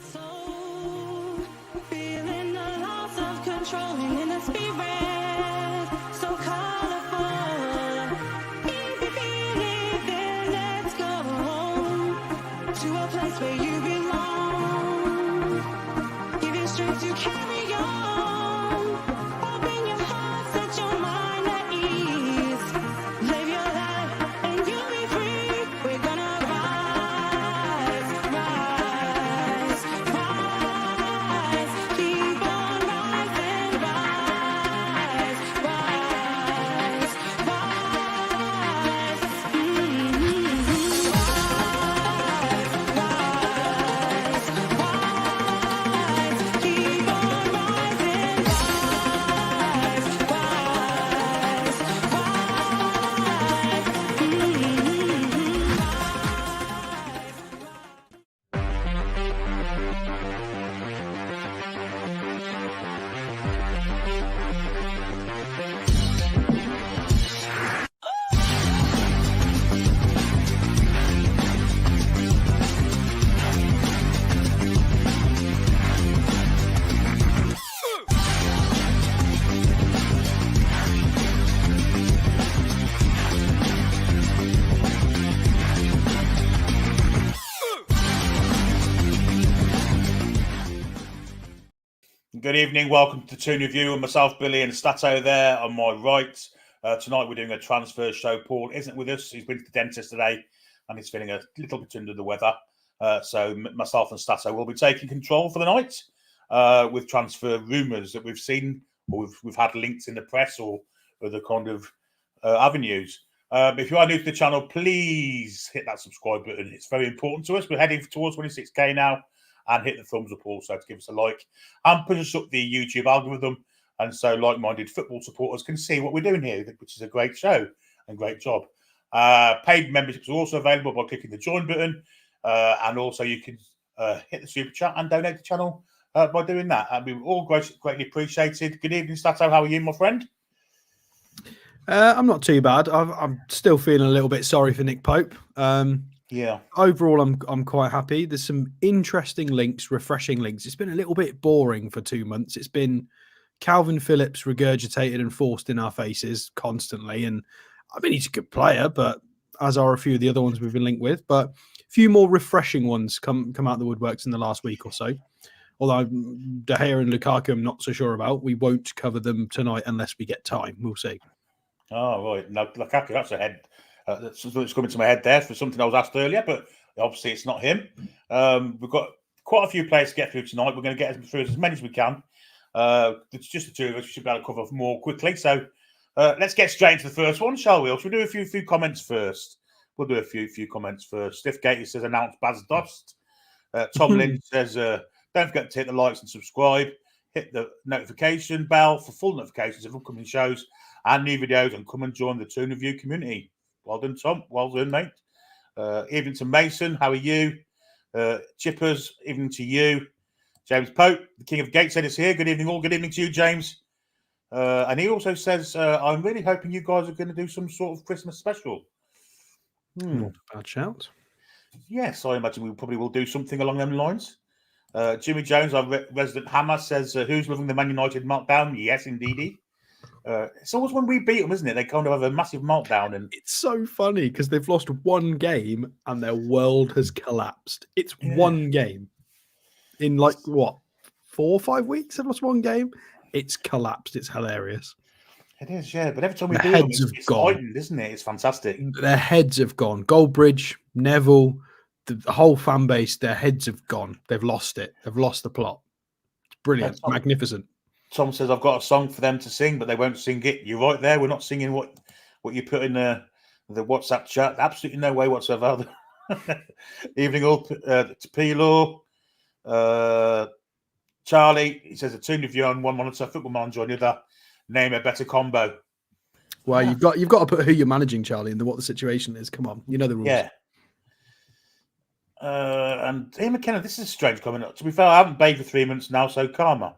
soul, feeling the loss of control in the spirit, so colorful. If you feel it, then let's go to a place where you belong. Give you strength to carry on. Open your heart, set your mind at ease. Live your life and you'll be free. We're gonna rise, rise, rise. Keep on rising, rise, rise, rise. Keep on rising, Good evening, welcome to the Toon Review and myself, Billy, and Stato there on my right. Tonight we're doing a transfer show. Paul isn't with us, he's been to the dentist today and he's feeling a little bit under the weather. So myself and Stato will be taking control for the night with transfer rumours that we've seen or we've had links in the press or other kind of avenues. If you are new to the channel, please hit that subscribe button. It's very important to us. We're heading towards 26k now. And hit the thumbs up also to give us a like and push us up the YouTube algorithm. And so like-minded football supporters can see what we're doing here, which is a great show and great job. Paid memberships are also available by clicking the join button. And also you can hit the super chat and donate to the channel by doing that. And we were all greatly appreciated. Good evening, Stato. How are you, my friend? I'm not too bad. I'm still feeling a little bit sorry for Nick Pope. Yeah. Overall, I'm quite happy. There's some interesting links, refreshing links. It's been a little bit boring for 2 months. It's been Calvin Phillips regurgitated and forced in our faces constantly. And I mean, he's a good player, but as are a few of the other ones we've been linked with. But a few more refreshing ones come out of the woodworks in the last week or so. Although De Gea and Lukaku, I'm not so sure about. We won't cover them tonight unless we get time. We'll see. Oh, right. No, Lukaku, that's a head. That's what's coming to my head there for something I was asked earlier, but obviously it's not him. We've got quite a few players to get through tonight. We're going to get through as many as we can. It's just the two of us. We should be able to cover more quickly. So let's get straight into the first one, shall we? Or should we do a few comments first? We'll do a few comments first. Stiffgate says announced Baz Dost. Tom Lynn says don't forget to hit the likes and subscribe. Hit the notification bell for full notifications of upcoming shows and new videos, and come and join the Toon Review community. Well done, Tom. Well done, mate. Evening to Mason. How are you? Chippers, evening to you. James Pope, the King of Gateshead, is here. Good evening, all. Good evening to you, James. And he also says, I'm really hoping you guys are going to do some sort of Christmas special. Not a bad shout. Yes, I imagine we probably will do something along them lines. Jimmy Jones, our resident hammer, says, who's loving the Man United meltdown? Yes, indeedy. It's always when we beat them, isn't it? They kind of have a massive meltdown. And it's so funny because they've lost one game and their world has collapsed. It's one game. In like, what, 4 or 5 weeks they've lost one game? It's collapsed. It's hilarious. It is, yeah. But every time we beat them, it's heightened, isn't it? It's fantastic. Their heads have gone. Goldbridge, Neville, the whole fan base, their heads have gone. They've lost it. They've lost the plot. It's brilliant. Magnificent. Tom says, I've got a song for them to sing, but they won't sing it. You're right there. We're not singing what you put in the WhatsApp chat. Absolutely no way whatsoever. Evening all to P-Law. Charlie, he says, a Toon Review on one monitor, Football Manager on the other. Name a better combo. Well, you've got to put who you're managing, Charlie, and what the situation is. Come on. You know the rules. Yeah. And Ian McKenna, this is a strange comment. To be fair, I haven't bathed for 3 months now, so karma.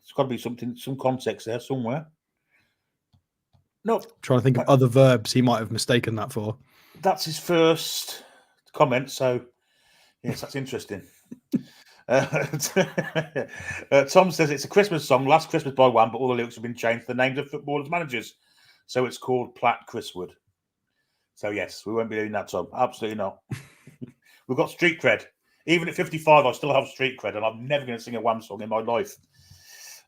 There's got to be some context there somewhere. No. Trying to think of other verbs he might have mistaken that for. That's his first comment, so yes, that's interesting. Tom says it's a Christmas song, Last Christmas by Wham, but all the lyrics have been changed to the names of footballers' managers. So it's called Platt Chriswood. So yes, we won't be doing that, Tom. Absolutely not. We've got street cred. Even at 55, I still have street cred, and I'm never going to sing a Wham song in my life.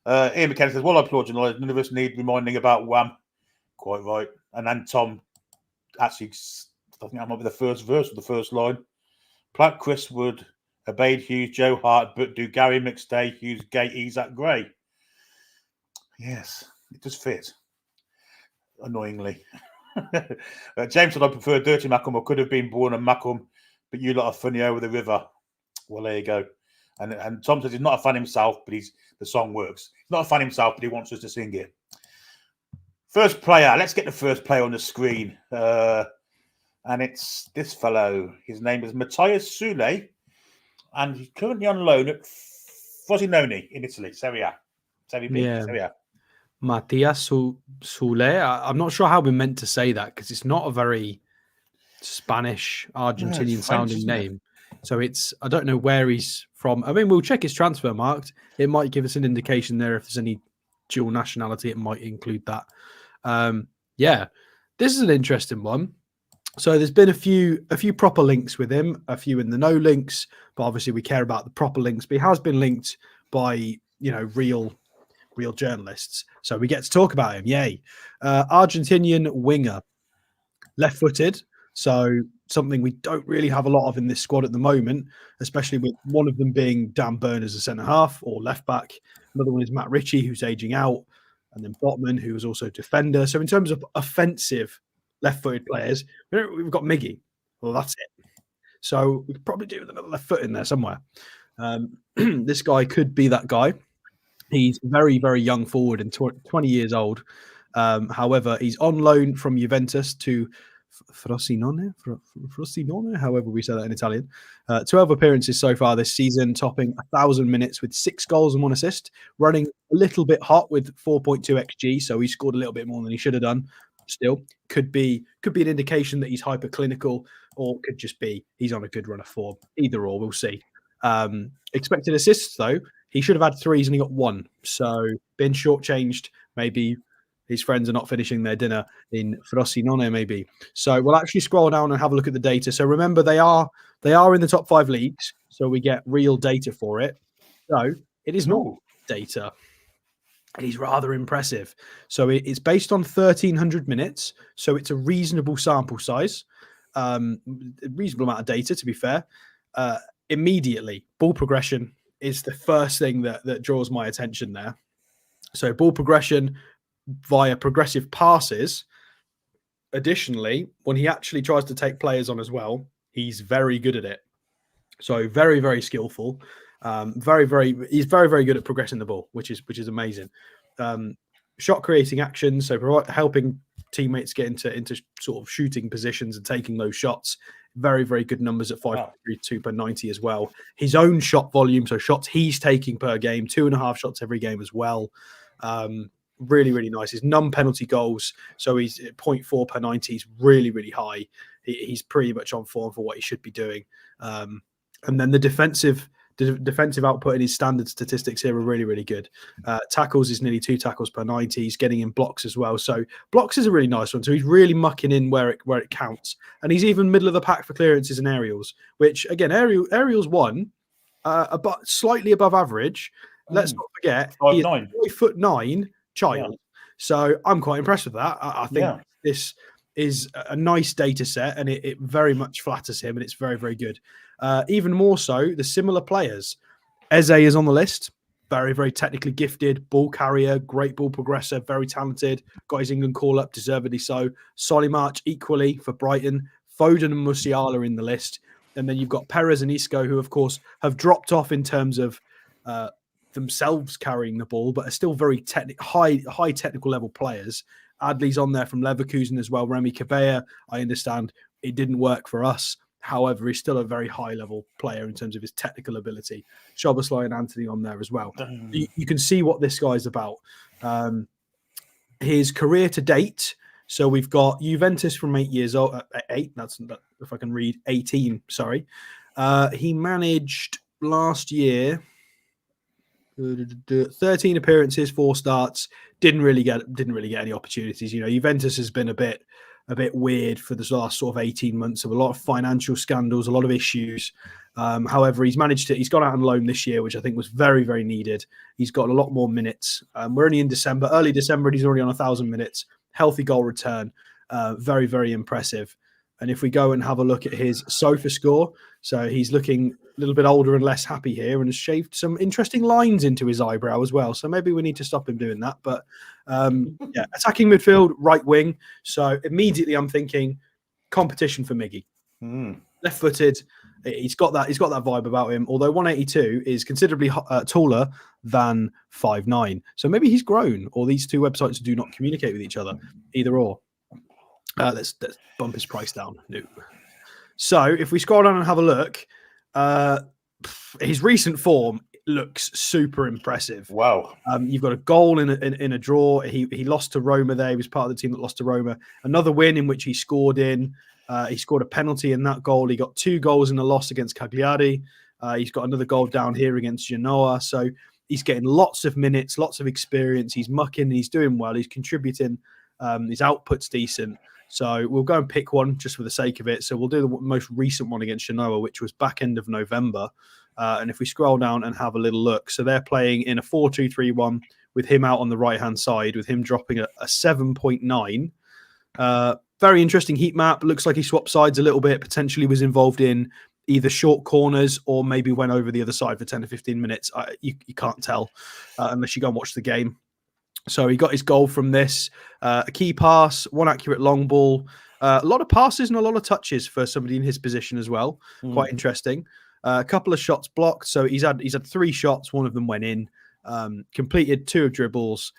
Ian McKenna says, well, I applaud you, Lloyd. None of us need reminding about Wham. Quite right. And then Tom actually, I think that might be the first verse of the first line. Platt Chriswood obeyed Hughes, Joe Hart, but do Gary McStay, Hughes, Gate, Isaac Gray. Yes, it does fit. Annoyingly. James said, I prefer Dirty Mackham. I could have been born a Mackham, but you lot are funny over the river. Well, there you go. And Tom says he's not a fan himself, but the song works. He's not a fan himself, but he wants us to sing it. First player. Let's get the first player on the screen. And it's this fellow. His name is Matias Soule, and he's currently on loan at Frosinone in Italy. Serie A. Serie B. Yeah. Serie A. Matias Soule. I'm not sure how we're meant to say that because it's not a very Spanish, Argentinian sounding name. So I don't know where he's from. I mean, we'll check his transfer marked. It might give us an indication there if there's any dual nationality. It might include that. Yeah, this is an interesting one. So there's been a few proper links with him, a few in the no links, but obviously we care about the proper links. But he has been linked by real journalists, so we get to talk about him. Yay! Argentinian winger, left-footed. So something we don't really have a lot of in this squad at the moment, especially with one of them being Dan Burn as a centre half or left back. Another one is Matt Ritchie, who's aging out, and then Botman, who is also defender. So in terms of offensive left-footed players, we've got Miggy. Well, that's it. So we could probably do with another left foot in there somewhere. This guy could be that guy. He's very, very young forward and 20 years old. However, he's on loan from Juventus to Frosinone, however we say that in Italian. 12 appearances so far this season, topping 1,000 minutes with 6 goals and 1 assist, running a little bit hot with 4.2 XG, so he scored a little bit more than he should have done. Still, could be an indication that he's hyperclinical, or could just be he's on a good run of form. Either or, we'll see. Expected assists, though, he should have had 3s and he got 1. So been shortchanged. Maybe his friends are not finishing their dinner in Frosinone, maybe. So we'll actually scroll down and have a look at the data. So remember, they are in the top 5 leagues, so we get real data for it. So it is not data. It is rather impressive. So it's based on 1,300 minutes. So it's a reasonable sample size, a reasonable amount of data, to be fair. Immediately, ball progression is the first thing that draws my attention there. So ball progression via progressive passes. Additionally, when he actually tries to take players on as well, he's very good at it. So very, very skillful. He's very, very good at progressing the ball, which is amazing. Shot creating actions, so helping teammates get into sort of shooting positions and taking those shots. Very, very good numbers at 5.32 per 90 as well. His own shot volume, so shots he's taking per game, 2.5 shots every game as well. Really, really nice. His non-penalty goals, so he's at 0.4 per 90. He's really, really high. He's pretty much on form for what he should be doing. And then the defensive output in his standard statistics here are really, really good. Tackles is nearly 2 tackles per 90. He's getting in blocks as well. So blocks is a really nice one. So he's really mucking in where it counts. And he's even middle of the pack for clearances and aerials, which again, aerials won, but slightly above average. Let's not forget, he is 5'9" child. Yeah. So I'm quite impressed with that. I think this is a nice data set, and it very much flatters him, and it's very, very good. Even more so, the similar players. Eze is on the list. Very, very technically gifted, ball carrier, great ball progressor, very talented. Got his England call-up, deservedly so. Solimarch equally for Brighton. Foden and Musiala in the list. And then you've got Perez and Isco, who, of course, have dropped off in terms of themselves carrying the ball, but are still very high technical level players. Adley's on there from Leverkusen as well. Remy Cabella, I understand it didn't work for us. However, he's still a very high-level player in terms of his technical ability. Szoboszlai and Anthony on there as well. You can see what this guy's about. His career to date, so we've got Juventus from 8 years old. 8, that's if I can read, 18, sorry. He managed last year, 13 appearances, 4 starts. Didn't really get any opportunities. You know, Juventus has been a bit weird for the last sort of 18 months of a lot of financial scandals, a lot of issues. However, he's gone out on loan this year, which I think was very, very needed. He's got a lot more minutes. We're only in December, early December, and he's already on 1,000 minutes. Healthy goal return. Very, very impressive. And if we go and have a look at his SOFA score, so he's looking a little bit older and less happy here and has shaved some interesting lines into his eyebrow as well. So maybe we need to stop him doing that. But yeah, attacking midfield, right wing. So immediately I'm thinking competition for Miggy. Left-footed. He's got that vibe about him. Although 182 is considerably taller than 5'9". So maybe he's grown, or these two websites do not communicate with each other. Either or. Let's bump his price down. No. So if we scroll down and have a look, his recent form looks super impressive. Wow. You've got a goal in a draw. He lost to Roma there. He was part of the team that lost to Roma. Another win in which he scored in. He scored a penalty in that goal. He got 2 goals in a loss against Cagliari. He's got another goal down here against Genoa. So he's getting lots of minutes, lots of experience. He's mucking and he's doing well. He's contributing. His output's decent. So we'll go and pick one just for the sake of it. So we'll do the most recent one against Genoa, which was back end of November. And if we scroll down and have a little look, so they're playing in a 4-2-3-1 with him out on the right-hand side, with him dropping a 7.9. Very interesting heat map. Looks like he swapped sides a little bit, potentially was involved in either short corners or maybe went over the other side for 10 to 15 minutes. You can't tell unless you go and watch the game. So he got his goal from this. A key pass, 1 accurate long ball. A lot of passes and a lot of touches for somebody in his position as well. Quite interesting. A couple of shots blocked. So he's had 3 shots. 1 of them went in. Completed 2 of dribbles.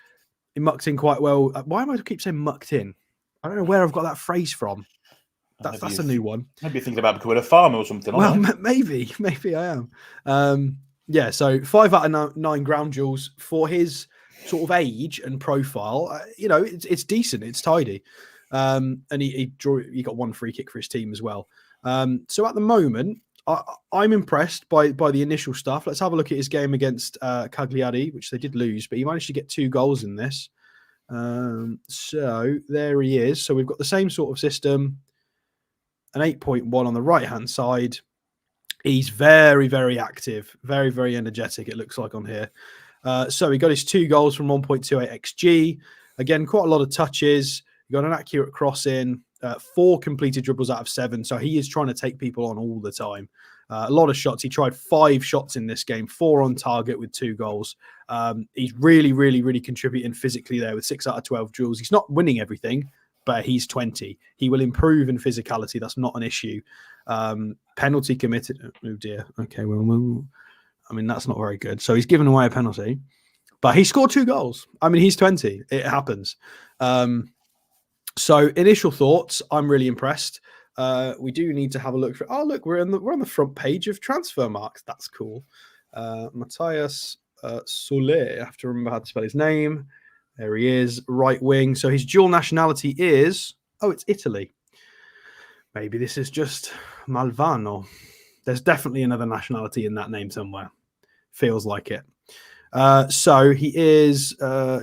He mucked in quite well. Why am I keep saying mucked in? I don't know where I've got that phrase from. That's a new one. Maybe you're thinking about becoming a farmer or something. Well, maybe I am. Yeah, so 5 out of 9 ground duels for his sort of age and profile. You know, it's decent. It's tidy. And he got 1 free kick for his team as well. So at the moment, I'm impressed by the initial stuff. Let's have a look at his game against Cagliari, which they did lose, but he managed to get 2 goals in this. So there he is. So we've got the same sort of system. An 8.1 on the right-hand side. He's very, very active, very, very energetic, it looks like on here. So he got his 2 goals from 1.28 XG. Again, quite a lot of touches. He got an accurate cross in, 4 completed dribbles out of 7. So he is trying to take people on all the time. A lot of shots. He tried 5 shots in this game, 4 on target with 2 goals. He's really, really, really contributing physically there with 6 out of 12 duels. He's not winning everything, but he's 20. He will improve in physicality. That's not an issue. Penalty committed. Oh dear. Okay, well, I mean, that's not very good. So he's given away a penalty, but he scored 2 goals. I mean, he's 20. It happens. So initial thoughts, I'm really impressed. We do need to have a look for. Oh, look, we're on the front page of Transfer Marks. That's cool. Matias Soule. I have to remember how to spell his name. There he is, right wing. So his dual nationality is it's Italy. Maybe this is just Malvano. There's definitely another nationality in that name somewhere. Feels like it. So he is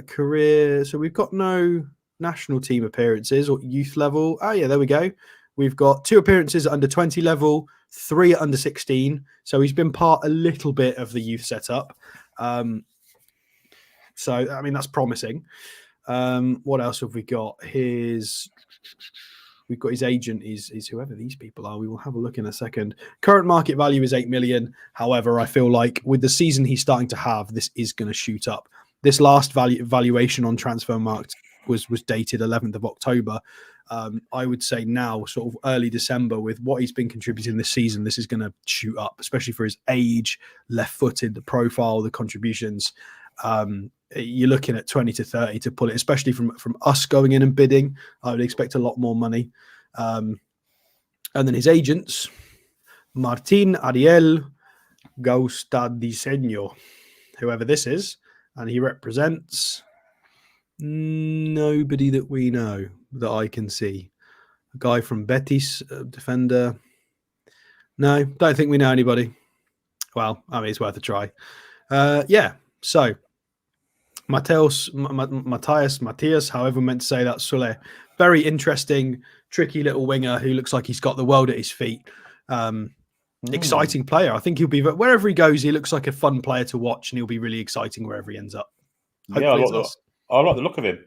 career. So we've got no national team appearances or youth level. Oh yeah, there we go. We've got 2 appearances at under 20 level, 3 at under 16. So he's been part a little bit of the youth setup. So I mean that's promising. What else have we got? We've got his agent is whoever these people are. We will have a look in a second. Current market value is 8 million. However, I feel like with the season he's starting to have, this is going to shoot up. This last valuation on Transfermarkt was dated 11th of October. I would say now, sort of early December, with what he's been contributing this season, this is going to shoot up, especially for his age, left-footed, the profile, the contributions. You're looking at 20 to 30 to pull it, especially from us going in and bidding. I would expect a lot more money. And then his agents, Martin Ariel Gaustadiseño, whoever this is, and he represents nobody that we know that I can see. A guy from Betis, defender. No, don't think we know anybody. Well, I mean, it's worth a try. Yeah. So Matias, however meant to say that, Soule, very interesting, tricky little winger who looks like he's got the world at his feet. Exciting player. I think he'll be, wherever he goes, he looks like a fun player to watch, and he'll be really exciting wherever he ends up. Yeah, I like the look of him.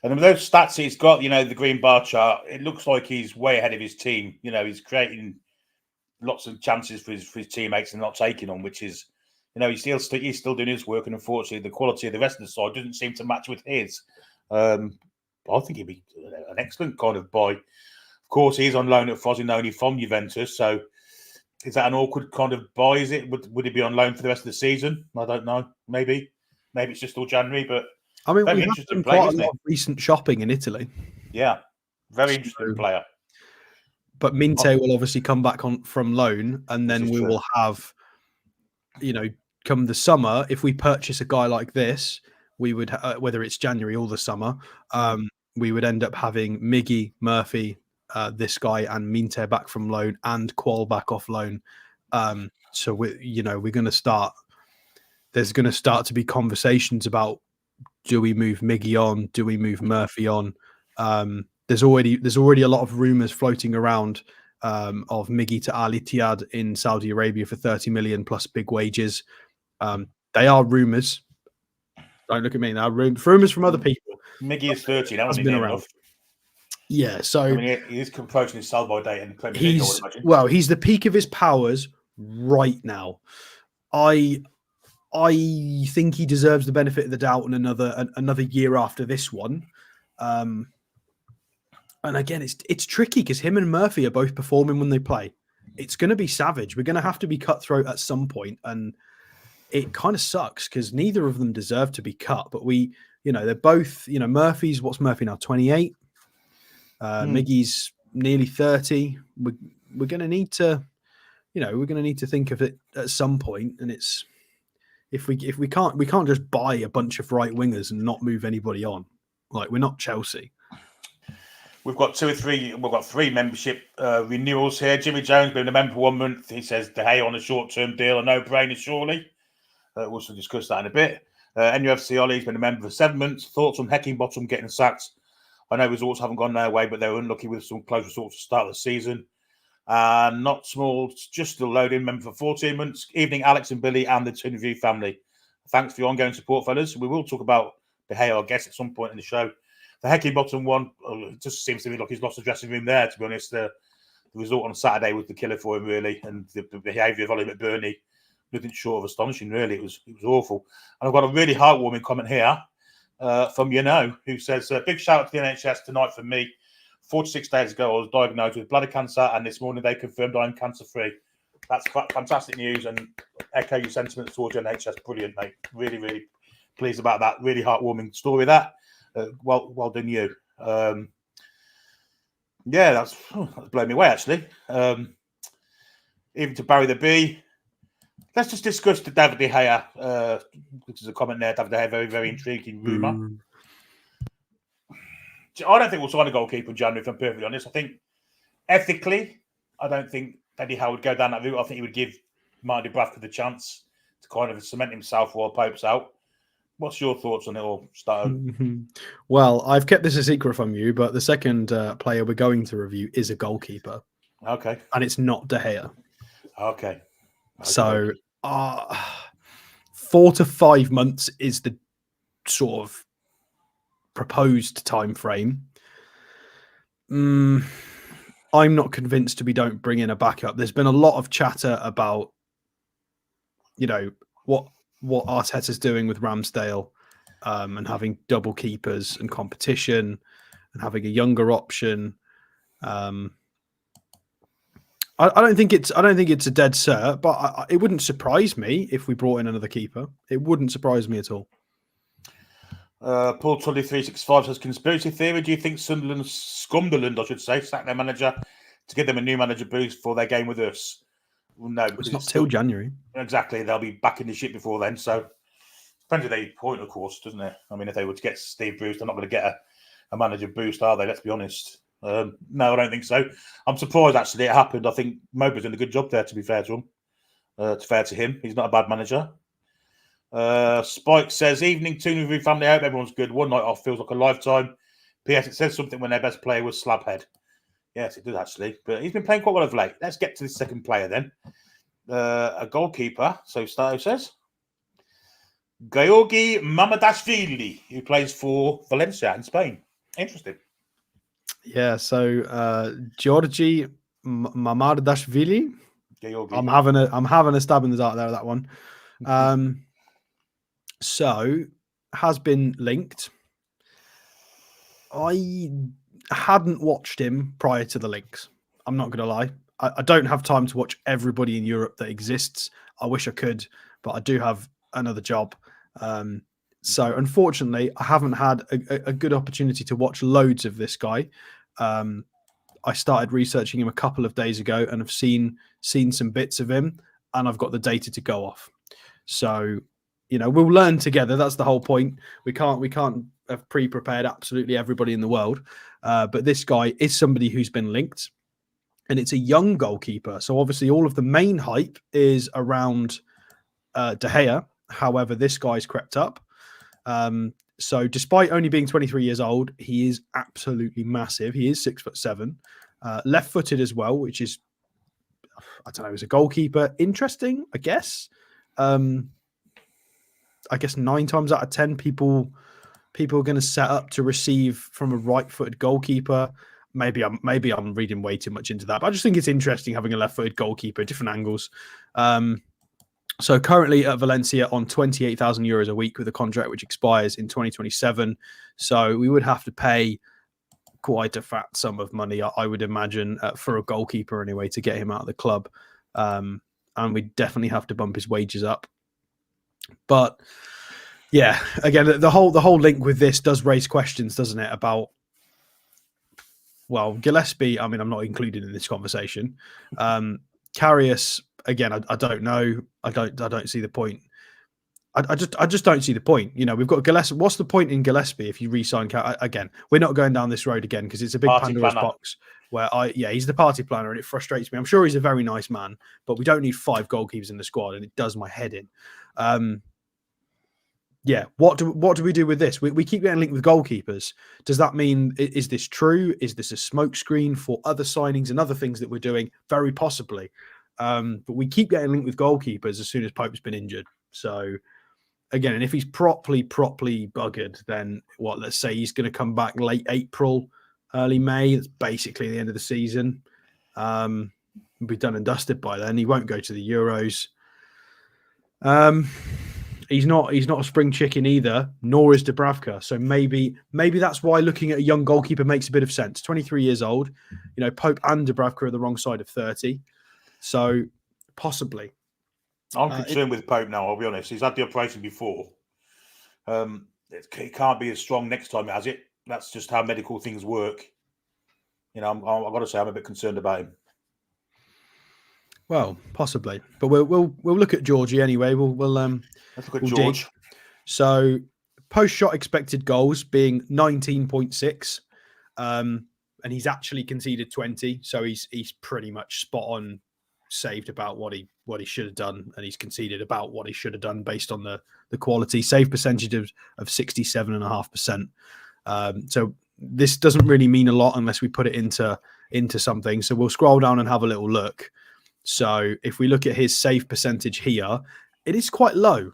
And with those stats he's got, the green bar chart, it looks like he's way ahead of his team. He's creating lots of chances for his teammates and not taking them, which is, he's still doing his work. And unfortunately, the quality of the rest of the side doesn't seem to match with his. I think he'd be an excellent kind of buy. Of course, he's on loan at Frosinone from Juventus. So is that an awkward kind of buy? Is it? Would he be on loan for the rest of the season? I don't know. Maybe it's just till January, but I mean, very we've interesting done player, quite a isn't lot it? of recent shopping in Italy. Yeah, very interesting player. But Minte will obviously come back from loan, and then we will have, come the summer, if we purchase a guy like this, we would, whether it's January or the summer, we would end up having Miggy, Murphy, this guy, and Minte back from loan, and Qual back off loan. So we're going to start. There's going to start to be conversations about, do we move Miggy on? Do we move Murphy on? There's already a lot of rumors floating around of Miggy to Al Ittihad in Saudi Arabia for 30 million plus big wages. They are rumors. Don't look at me. They are rumors from other people. Miggy is 30 now. Has been around. Yeah, so I mean, he's approaching his sell-by date and claiming he's the peak of his powers right now. I think he deserves the benefit of the doubt and another year after this one. And again, it's tricky because him and Murphy are both performing when they play. It's going to be savage. We're going to have to be cutthroat at some point, and it kind of sucks because neither of them deserve to be cut. But they're both, what's Murphy now? 28. Miggy's nearly 30. We're going to need to, think of it at some point, and it's. If we can't just buy a bunch of right wingers and not move anybody on. Like, we're not Chelsea. We've got three membership renewals here. Jimmy Jones being a member for 1 month. He says De Gea on a short-term deal, a no-brainer, surely. We'll also discuss that in a bit. NUFC Ollie's been a member for 7 months. Thoughts on Heckingbottom getting sacked? I know results haven't gone their way, but they were unlucky with some close results to start the season. Not small, just still loading, member for 14 months. Evening, Alex and Billy and the Toon View family. Thanks for your ongoing support, fellas. We will talk about De Gea, I guess, at some point in the show. The Heckingbottom one, it just seems to me like he's lost the dressing room there, to be honest. The result on Saturday was the killer for him, really, and the behaviour of Ollie McBurney, nothing short of astonishing, really. It was awful. And I've got a really heartwarming comment here from who says, big shout out to the NHS tonight from me. 46 days ago, I was diagnosed with bladder cancer, and this morning they confirmed I'm cancer-free. That's fantastic news, and echo your sentiments towards NHS. Brilliant, mate. Really, really pleased about that. Really heartwarming story, that. Well done, you. That's blown me away, actually. Even to Barry the Bee. Let's just discuss the David De Gea, which is a comment there. David De Gea, very, very intriguing rumour. I don't think we'll sign a goalkeeper in January, if I'm perfectly honest. I think ethically, I don't think Eddie Howe would go down that route. I think he would give Martin Dubravka the chance to kind of cement himself while Pope's out. What's your thoughts on it all, Stato? Well, I've kept this a secret from you, but the second player we're going to review is a goalkeeper. Okay. And it's not De Gea. Okay. So 4 to 5 months is the sort of proposed time frame. I'm not convinced we don't bring in a backup. There's been a lot of chatter about, what Arteta's doing with Ramsdale, and having double keepers and competition, and having a younger option. I don't think it's a dead cert, but it wouldn't surprise me if we brought in another keeper. It wouldn't surprise me at all. Paul Tully 365 says, conspiracy theory. Do you think Scunderland, I should say, sacked their manager to give them a new manager boost for their game with us? Well, no, it's not till January. Exactly, they'll be back in the ship before then. So depends on their point, of course, doesn't it? I mean, if they were to get Steve Bruce, they're not going to get a manager boost, are they? Let's be honest. No, I don't think so. I'm surprised actually it happened. I think Mowbray's done a good job there, to be fair to him. It's fair to him. He's not a bad manager. Spike says, evening Toon Review family. I hope everyone's good. One night off feels like a lifetime. P.S. It says something when their best player was Slabhead. Yes, it did actually. But he's been playing quite well of late. Let's get to the second player then. A goalkeeper, so Stato says. Georgi Mamadashvili, who plays for Valencia in Spain. Interesting. Yeah, so Georgi Mamadashvili. Georgi. I'm having a stab in the dark there at that one. So has been linked. I hadn't watched him prior to the links. I'm not going to lie. I don't have time to watch everybody in Europe that exists. I wish I could, but I do have another job. So unfortunately, I haven't had a good opportunity to watch loads of this guy. I started researching him a couple of days ago and have seen some bits of him, and I've got the data to go off. So, we'll learn together. That's the whole point. We can't have pre-prepared absolutely everybody in the world. But this guy is somebody who's been linked, and it's a young goalkeeper. So obviously all of the main hype is around De Gea. However, this guy's crept up. So despite only being 23 years old, he is absolutely massive. He is 6'7", left-footed as well, which is, I don't know, as a goalkeeper, interesting, I guess. I guess 9 times out of 10 people are going to set up to receive from a right-footed goalkeeper. Maybe I'm reading way too much into that, but I just think it's interesting having a left-footed goalkeeper, different angles. So currently at Valencia on €28,000 a week with a contract which expires in 2027. So we would have to pay quite a fat sum of money, I would imagine, for a goalkeeper anyway, to get him out of the club. And we definitely have to bump his wages up. But yeah, again, the whole link with this does raise questions, doesn't it? About, well, Gillespie, I mean, I'm not included in this conversation. Karius, again, I don't know. I don't see the point. I just don't see the point. We've got Gillespie. What's the point in Gillespie if you re-sign? Again, we're not going down this road again because it's a big Pandora's box where he's the party planner and it frustrates me. I'm sure he's a very nice man, but we don't need 5 goalkeepers in the squad, and it does my head in. What do we do with this? We keep getting linked with goalkeepers. Does that mean, is this true? Is this a smokescreen for other signings and other things that we're doing? Very possibly. But we keep getting linked with goalkeepers as soon as Pope's been injured. So again, and if he's properly buggered, then let's say he's going to come back late April, early May. It's basically the end of the season. We'll be done and dusted by then. He won't go to the Euros. He's not a spring chicken either, nor is Dubravka. So maybe that's why looking at a young goalkeeper makes a bit of sense. 23 years old, Pope and Dubravka are the wrong side of 30. So possibly. I'm concerned with Pope now, I'll be honest. He's had the operation before. It can't be as strong next time, has it? That's just how medical things work. I've got to say I'm a bit concerned about him. Well, possibly, but we'll look at Georgie anyway. Let's look at George. Dig. So post-shot expected goals being 19.6, and he's actually conceded 20. So he's pretty much spot on, saved about what he should have done, and he's conceded about what he should have done based on the quality. Save percentage of 67.5%. So this doesn't really mean a lot unless we put it into something. So we'll scroll down and have a little look. So if we look at his save percentage here, it is quite low.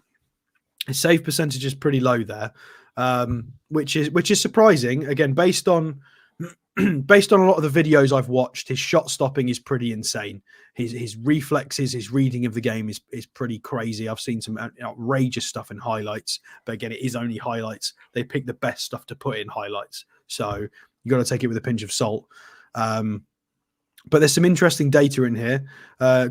His save percentage is pretty low there, which is surprising. Again, based on a lot of the videos I've watched, his shot stopping is pretty insane. His reflexes, his reading of the game is pretty crazy. I've seen some outrageous stuff in highlights, but again, it is only highlights. They pick the best stuff to put in highlights, so you got to take it with a pinch of salt. But there's some interesting data in here.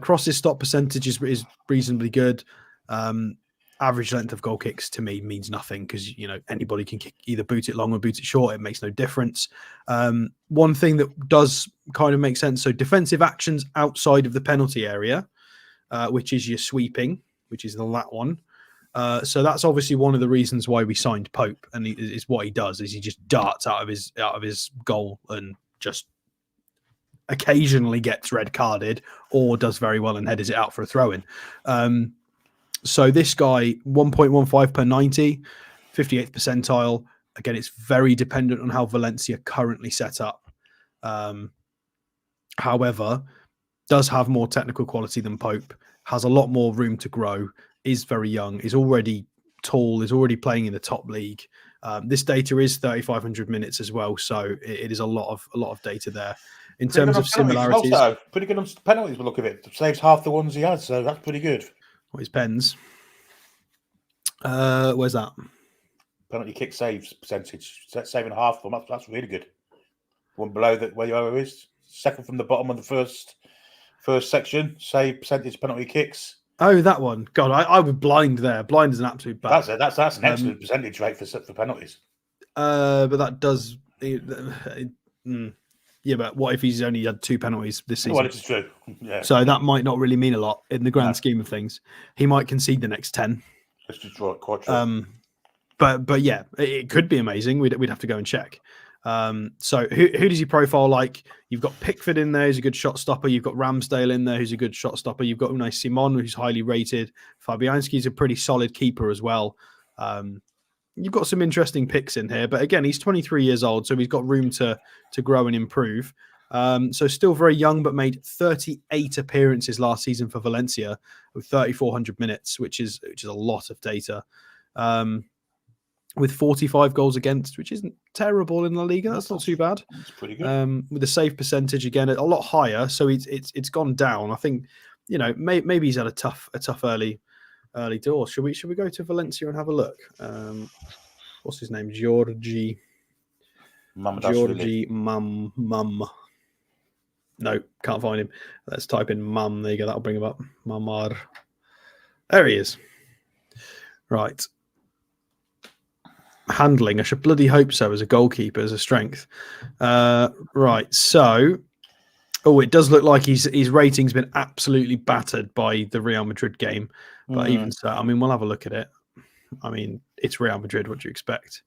Crosses stop percentage is reasonably good. Average length of goal kicks to me means nothing because anybody can either boot it long or boot it short. It makes no difference. One thing that does kind of make sense: so defensive actions outside of the penalty area, which is your sweeping, which is that one. So that's obviously one of the reasons why we signed Pope, and is what he does is he just darts out of his goal and just occasionally gets red carded or does very well and headers it out for a throw-in. So this guy, 1.15 per 90, 58th percentile. Again, it's very dependent on how Valencia currently set up. However, does have more technical quality than Pope, has a lot more room to grow, is very young, is already tall, is already playing in the top league. This data is 3,500 minutes as well, so it is a lot of data there. In terms of similarities, also, pretty good on penalties. By the look of it, saves half the ones he has, so that's pretty good. What his pens? Where's that? Penalty kick saves percentage, saving half of them. That's really good. One below that where you is, second from the bottom of the first section, save percentage penalty kicks. Oh, that one. God, I was blind there. Blind is an absolute bad. That's an excellent percentage rate for penalties. But that does. Yeah, but what if he's only had 2 penalties this season? Well, it's true. Yeah. So that might not really mean a lot in the grand scheme of things. He might concede the next 10. That's just quite true. But yeah, it could be amazing. We'd have to go and check. So who does he profile like? You've got Pickford in there, who's a good shot stopper. You've got Ramsdale in there, who's a good shot stopper. You've got Unai Simon, who's highly rated. Fabianski's a pretty solid keeper as well. You've got some interesting picks in here, but again, he's 23 years old, so he's got room to grow and improve. So still very young, but made 38 appearances last season for Valencia with 3,400 minutes, which is a lot of data. With 45 goals against, which isn't terrible in La Liga. That's not too bad. It's pretty good. With the save percentage again a lot higher, so it's gone down. I think maybe he's had a tough early door. Should we go to Valencia and have a look? What's his name? Georgie Mum. No, can't find him. Let's type in Mum. There you go. That'll bring him up. Mamar. There he is. Right. Handling. I should bloody hope so as a goalkeeper, as a strength. Right. So, it does look like his rating's been absolutely battered by the Real Madrid game. But even so, I mean, we'll have a look at it. I mean, it's Real Madrid. What do you expect?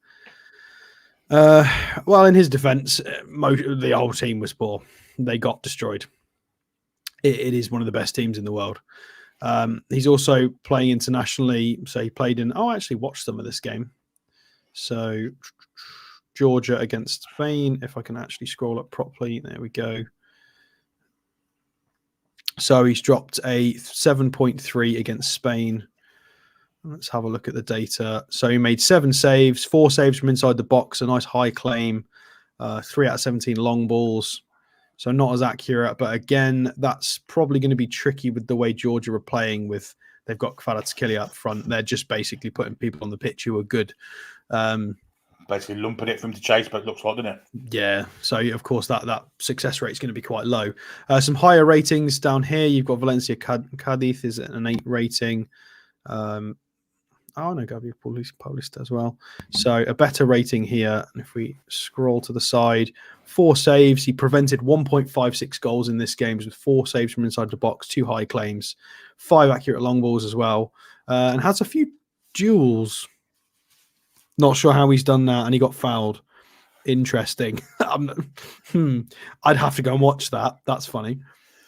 Well, in his defence, the whole team was poor. They got destroyed. It is one of the best teams in the world. He's also playing internationally. So he played in... I actually watched some of this game. So Georgia against Spain. If I can actually scroll up properly. There we go. So he's dropped a 7.3 against Spain. Let's have a look at the data. So he made 7 saves, 4 saves from inside the box, a nice high claim, 3 out of 17 long balls. So not as accurate, but again, that's probably going to be tricky with the way Georgia are playing with. They've got Kvaratskhelia up front. They're just basically putting people on the pitch who are good. Basically lumping it for him to chase, but it looks like, doesn't it? Yeah. So, of course, that success rate is going to be quite low. Some higher ratings down here. You've got Valencia Cadiz is an 8 rating. Gabriel Paulista as well. So a better rating here. And if we scroll to the side, 4 saves. He prevented 1.56 goals in this game with 4 saves from inside the box, 2 high claims, 5 accurate long balls as well, and has a few duels. Not sure how he's done that, and he got fouled. Interesting. I'd have to go and watch that. That's funny.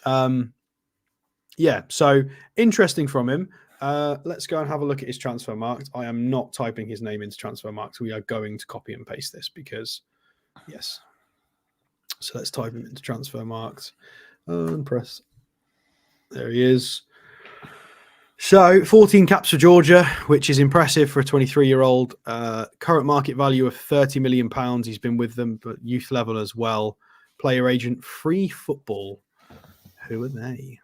Yeah, so interesting from him. Let's go and have a look at his transfer marked. I am not typing his name into transfer marked. We are going to copy and paste this because, yes. So let's type him into transfer marked and press. There he is. So 14 caps for Georgia, which is impressive for a 23-year-old. Current market value of £30 million. He's been with them, but youth level as well. Player agent, Free Football. Who are they?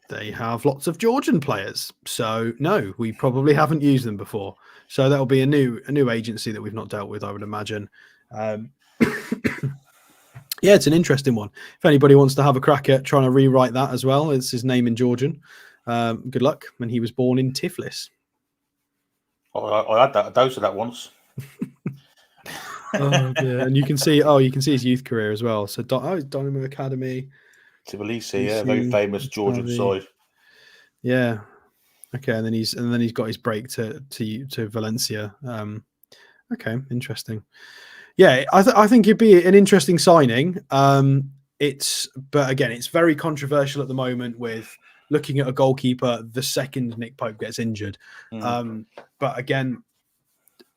They have lots of Georgian players. So no, we probably haven't used them before. So that'll be a new agency that we've not dealt with, I would imagine. Yeah, it's an interesting one. If anybody wants to have a crack at trying to rewrite that as well, it's his name in Georgian. Good luck. And he was born in Tiflis. Oh, I had a dose of that once. Oh, yeah. And you can see his youth career as well. So Dynamo Academy. Tbilisi, yeah, very famous Georgian side. Yeah. Okay, and then he's got his break to Valencia. Okay, interesting. Yeah, I think it'd be an interesting signing. But again, it's very controversial at the moment with looking at a goalkeeper the second Nick Pope gets injured. But again,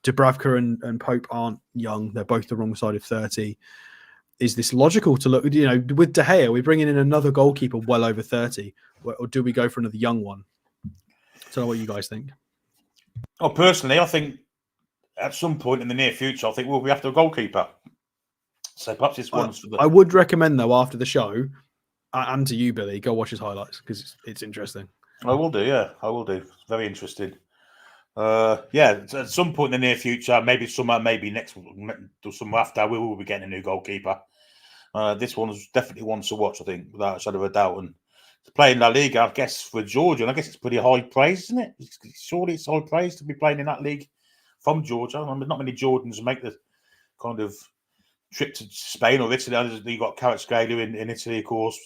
Dubravka and Pope aren't young; they're both the wrong side of 30. Is this logical to look? With De Gea, we're bringing in another goalkeeper well over 30, or do we go for another young one? So, what you guys think? Oh, personally, I think at some point in the near future, I think we'll be after a goalkeeper. So perhaps this one's for the. I would recommend, though, after the show, and to you, Billy, go watch his highlights because it's interesting. I will do, yeah. I will do. It's very interesting. At some point in the near future, maybe summer, maybe next summer after, we will be getting a new goalkeeper. This one's definitely one to watch, I think, without a shadow of a doubt. And to play in La Liga, I guess, for Georgia, and I guess it's pretty high praise, isn't it? Surely it's high praise to be playing in that league from Georgia. I mean, not many Jordans make the kind of trip to Spain or Italy. You've got Kvaratskhelia in Italy, of course.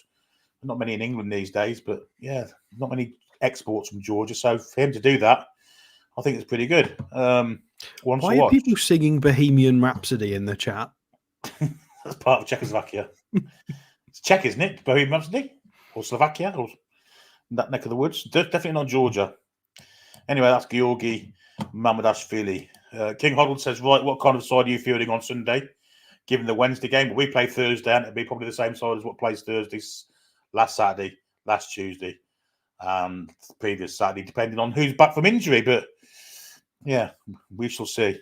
Not many in England these days, but yeah, not many exports from Georgia. So for him to do that, I think it's pretty good. Why are people singing Bohemian Rhapsody in the chat? That's part of Czechoslovakia. It's Czech, isn't it? Bohemian Rhapsody? Or Slovakia? Or that neck of the woods? Definitely not Georgia. Anyway, that's Georgi Mamardashvili. King Hoddle says, right, what kind of side are you fielding on Sunday? Given the Wednesday game, we play Thursday, and it'll be probably the same side as what plays Thursday, last Saturday, last Tuesday, and previous Saturday, depending on who's back from injury. But yeah, we shall see.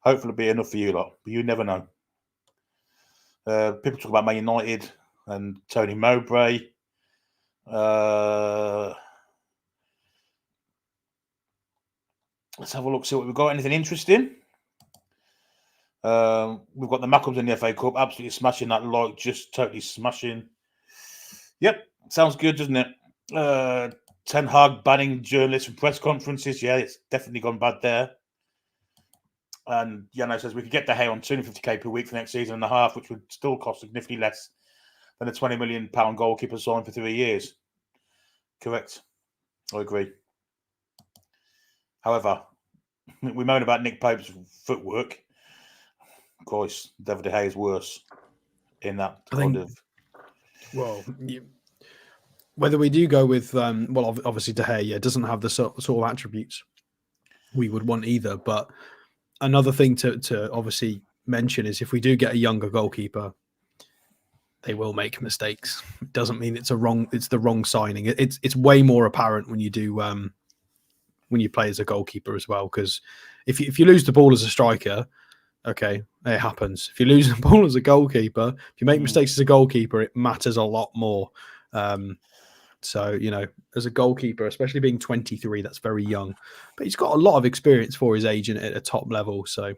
Hopefully, it'll be enough for you lot, but you never know. People talk about Man United and Tony Mowbray. Let's have a look, see what we've got. Anything interesting? We've got the Mackems in the FA Cup, absolutely smashing that like, just totally smashing. Yep, sounds good, doesn't it? Ten Hag banning journalists from press conferences. Yeah, it's definitely gone bad there. And Yano says we could get De Gea on £250k per week for next season and a half, which would still cost significantly less than a £20 million goalkeeper signed for 3 years. Correct. I agree. However, we moan about Nick Pope's footwork. Of course, David De Gea is worse in that kind of. Well, whether we do go with, obviously De Gea doesn't have the sort of attributes we would want either. But another thing to obviously mention is if we do get a younger goalkeeper, they will make mistakes. It doesn't mean it's the wrong signing. It's way more apparent when you do when you play as a goalkeeper as well. Because if you lose the ball as a striker, okay, it happens. If you lose the ball as a goalkeeper, if you make mistakes as a goalkeeper, it matters a lot more. So, as a goalkeeper, especially being 23, that's very young. But he's got a lot of experience for his age at a top level. So,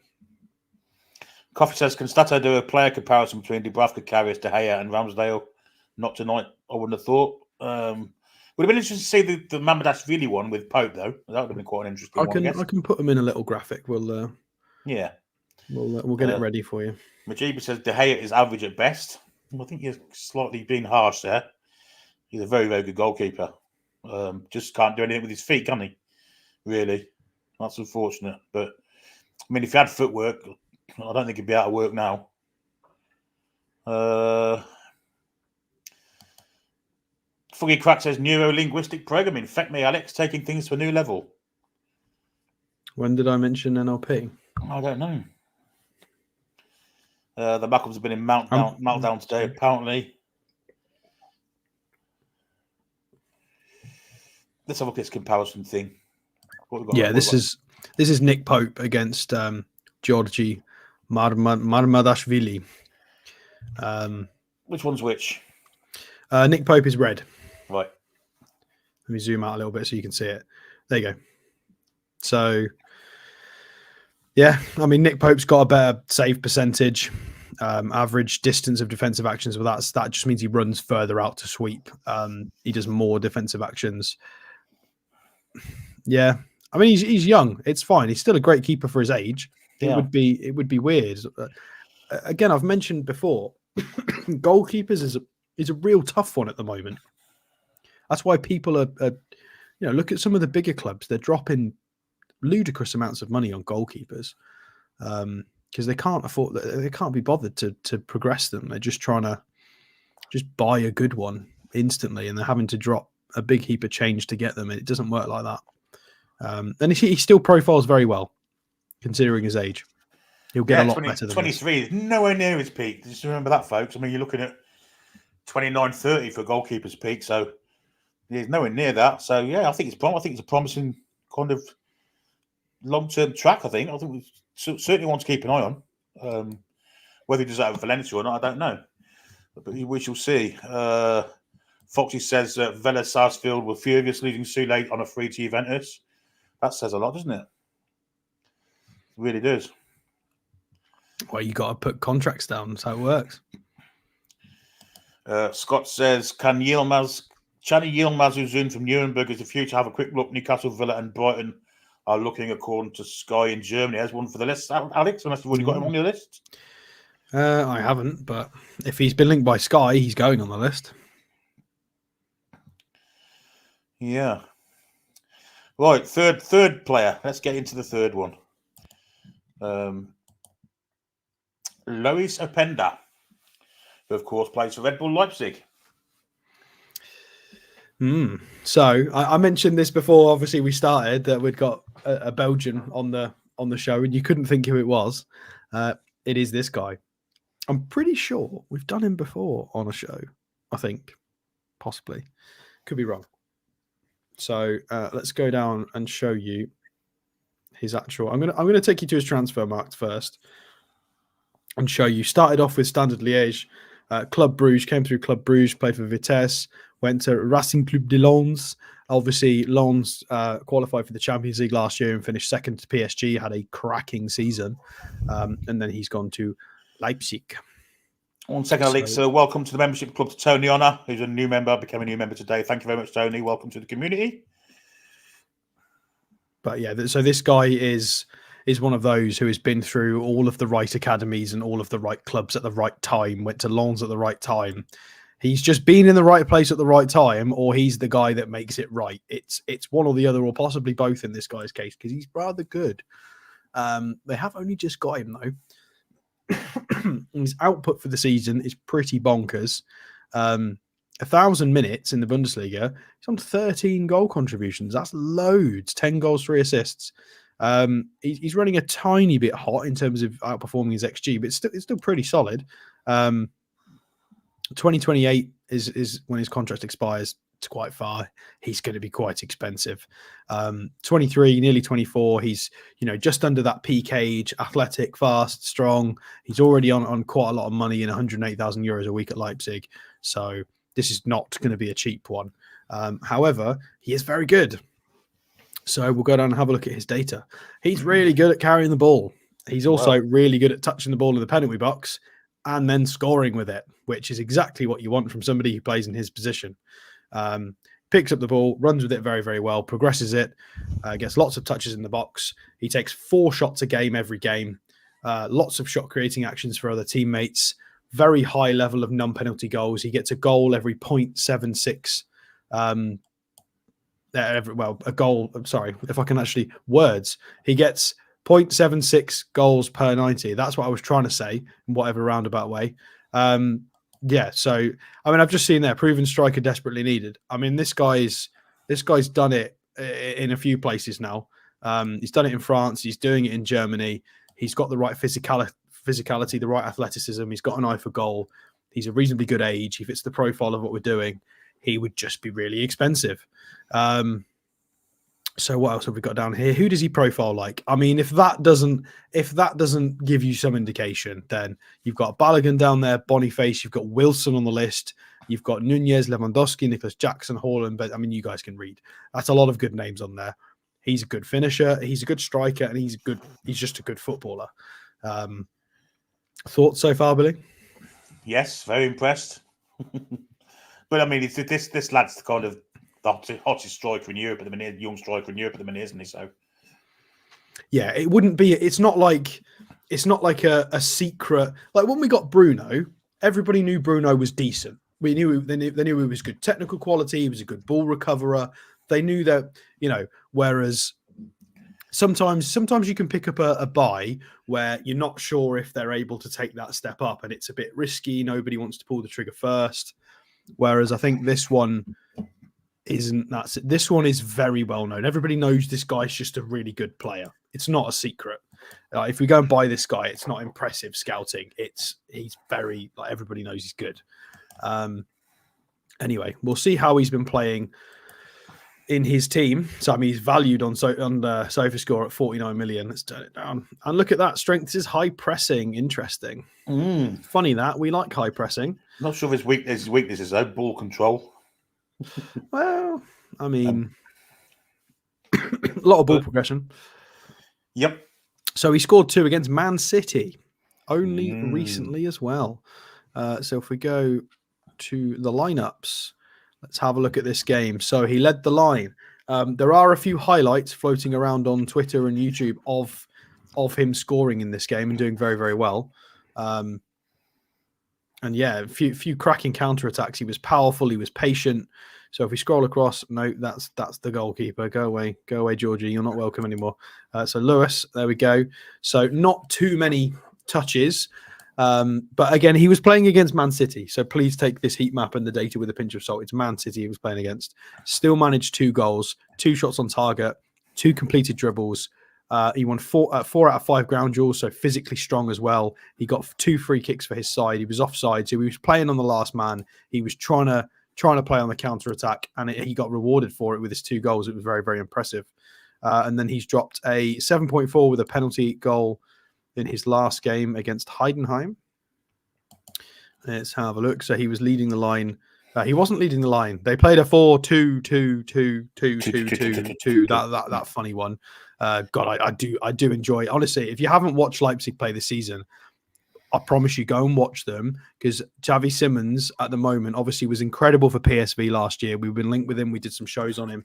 Coffee says, can Stato do a player comparison between Dubravka, Karius, De Gea and Ramsdale? Not tonight, I wouldn't have thought. Would have been interesting to see the Mamardashvili one with Pope, though. That would have been quite an interesting one, I guess. I can put them in a little graphic. We'll get it ready for you. Majiba says De Gea is average at best. I think you're slightly being harsh there. He's a very, very good goalkeeper. Just can't do anything with his feet, can he? Really. That's unfortunate. But, I mean, if he had footwork, I don't think he'd be out of work now. Fuggy Crack says neuro-linguistic programming. Feck me, Alex, taking things to a new level. When did I mention NLP? I don't know. The Mackems have been in meltdown today, apparently. Let's have a look at this comparison thing. This is Nick Pope against Georgi Marmadashvili. Which one's which? Nick Pope is red. Right. Let me zoom out a little bit so you can see it. There you go. So, yeah, I mean, Nick Pope's got a better save percentage, average distance of defensive actions. But that just means he runs further out to sweep. He does more defensive actions. Yeah, I mean, he's young. It's fine. He's still a great keeper for his age. Yeah. It would be weird. Again, I've mentioned before, goalkeepers is a real tough one at the moment. That's why people are look at some of the bigger clubs. They're dropping ludicrous amounts of money on goalkeepers. because they can't afford, they can't be bothered to progress them. They're just trying to just buy a good one instantly, and they're having to drop a big heap of change to get them. It doesn't work like that. And he still profiles very well, considering his age. He'll get a lot better than 23 is nowhere near his peak. Just remember that, folks. I mean, you're looking at 29, 30 for a goalkeeper's peak, so he's nowhere near that. So yeah, I think it's a promising kind of long-term track. I think we certainly want to keep an eye on. Whether he does that with Valencia or not, I don't know, but we shall see. Foxy says Vela Sarsfield were furious losing Soule on a free to Juventus. That says a lot, doesn't it? It really does. Well, you got to put contracts down. That's how it works. Scott says, Chani Yilmaz from Nuremberg is the future. Have a quick look. Newcastle, Villa and Brighton are looking according to Sky in Germany. There's one for the list, Alex, unless you've already got him on your list. I haven't, but if he's been linked by Sky, he's going on the list. Yeah. Right, third player. Let's get into the third one. Lois Openda, who of course plays for Red Bull Leipzig. So I mentioned this before. Obviously, we started that we'd got a Belgian on the show, and you couldn't think who it was. It is this guy. I'm pretty sure we've done him before on a show. I think, possibly, could be wrong. So let's go down and show you his actual. I'm gonna take you to his transfer marked first and show you. Started off with Standard Liège, Club Bruges, came through Club Bruges, played for Vitesse, went to Racing Club de Lens. Obviously, Lens qualified for the Champions League last year and finished second to PSG, had a cracking season. And then he's gone to Leipzig. 1 second, Alex. So welcome to the membership club to Tony Honor, who's a new member, became a new member today. Thank you very much, Tony. Welcome to the community. But yeah, so this guy is one of those who has been through all of the right academies and all of the right clubs at the right time, went to Lens at the right time. He's just been in the right place at the right time, or he's the guy that makes it right. It's one or the other, or possibly both in this guy's case, because he's rather good. They have only just got him, though. His output for the season is pretty bonkers. 1,000 minutes in the Bundesliga. He's on 13 goal contributions. That's loads. 10 goals, 3 assists. He's running a tiny bit hot in terms of outperforming his XG, but it's still pretty solid. 2028 is when his contract expires. It's quite far. He's going to be quite expensive. 23, nearly 24. He's just under that peak age. Athletic, fast, strong. He's already on quite a lot of money in 108,000 euros a week at Leipzig. So this is not going to be a cheap one. However, he is very good. So we'll go down and have a look at his data. He's really good at carrying the ball. He's also really good at touching the ball in the penalty box and then scoring with it, which is exactly what you want from somebody who plays in his position. Picks up the ball, runs with it very, very well, progresses it, gets lots of touches in the box. He takes 4 shots a game every game, lots of shot creating actions for other teammates, very high level of non-penalty goals. He gets a goal every 0.76. A goal. I'm sorry, if I can actually words. He gets 0.76 goals per 90. That's what I was trying to say in whatever roundabout way. Yeah, so I mean, I've just seen there, proven striker desperately needed. I mean, this guy's done it in a few places now. He's done it in France. He's doing it in Germany. He's got the right physicality, the right athleticism. He's got an eye for goal. He's a reasonably good age. He fits the profile of what we're doing. He would just be really expensive. So what else have we got down here? Who does he profile like? I mean, if that doesn't give you some indication, then you've got Balogun down there, Boniface, you've got Wilson on the list, you've got Nunez, Lewandowski, Nicholas Jackson, Haaland. But I mean, you guys can read. That's a lot of good names on there. He's a good finisher, he's a good striker, and he's just a good footballer. Thoughts so far, Billy? Yes, very impressed. But I mean, it's this lad's kind of the hottest striker in Europe at the minute, young striker in Europe at the minute, isn't he? So, yeah, it wouldn't be. It's not like a secret. Like when we got Bruno, everybody knew Bruno was decent. They knew he was good technical quality. He was a good ball recoverer. They knew that, whereas sometimes you can pick up a buy where you're not sure if they're able to take that step up, and it's a bit risky. Nobody wants to pull the trigger first. Whereas I think this one isn't. This one is very well known. Everybody knows this guy's just a really good player. It's not a secret. If we go and buy this guy, it's not impressive scouting. He's very, like, everybody knows he's good. Anyway, we'll see how he's been playing in his team. So, I mean, he's valued on SofaScore at 49 million. Let's turn it down. And look at that. Strength is high pressing. Interesting. Funny that. We like high pressing. Not sure if his weakness is, though, ball control. Well, I mean, a lot of ball progression. Yep. So he scored 2 against Man City only recently as well. So if we go to the lineups, let's have a look at this game. So he led the line. There are a few highlights floating around on Twitter and YouTube of him scoring in this game and doing very, very well. And yeah, a few cracking counterattacks. He was powerful. He was patient. So if we scroll across, no, that's the goalkeeper. Go away, Georgie. You're not welcome anymore. So Lewis, there we go. So not too many touches. But again, he was playing against Man City. So please take this heat map and the data with a pinch of salt. It's Man City he was playing against. Still managed 2 goals, 2 shots on target, 2 completed dribbles. He won 4 out of 5 ground duels, so physically strong as well. He got 2 free kicks for his side. He was offside, so he was playing on the last man. He was trying to play on the counter attack, and he got rewarded for it with his 2 goals. It was very, very impressive. And then he's dropped a 7.4 with a penalty goal in his last game against Heidenheim. Let's have a look. So he was leading the line. He wasn't leading the line. They played a 4-2-2-2-2-2-2-2. That funny one. God, I do enjoy it. Honestly, if you haven't watched Leipzig play this season, I promise you, go and watch them, because Xavi Simons at the moment obviously was incredible for PSV last year. We've been linked with him. We did some shows on him.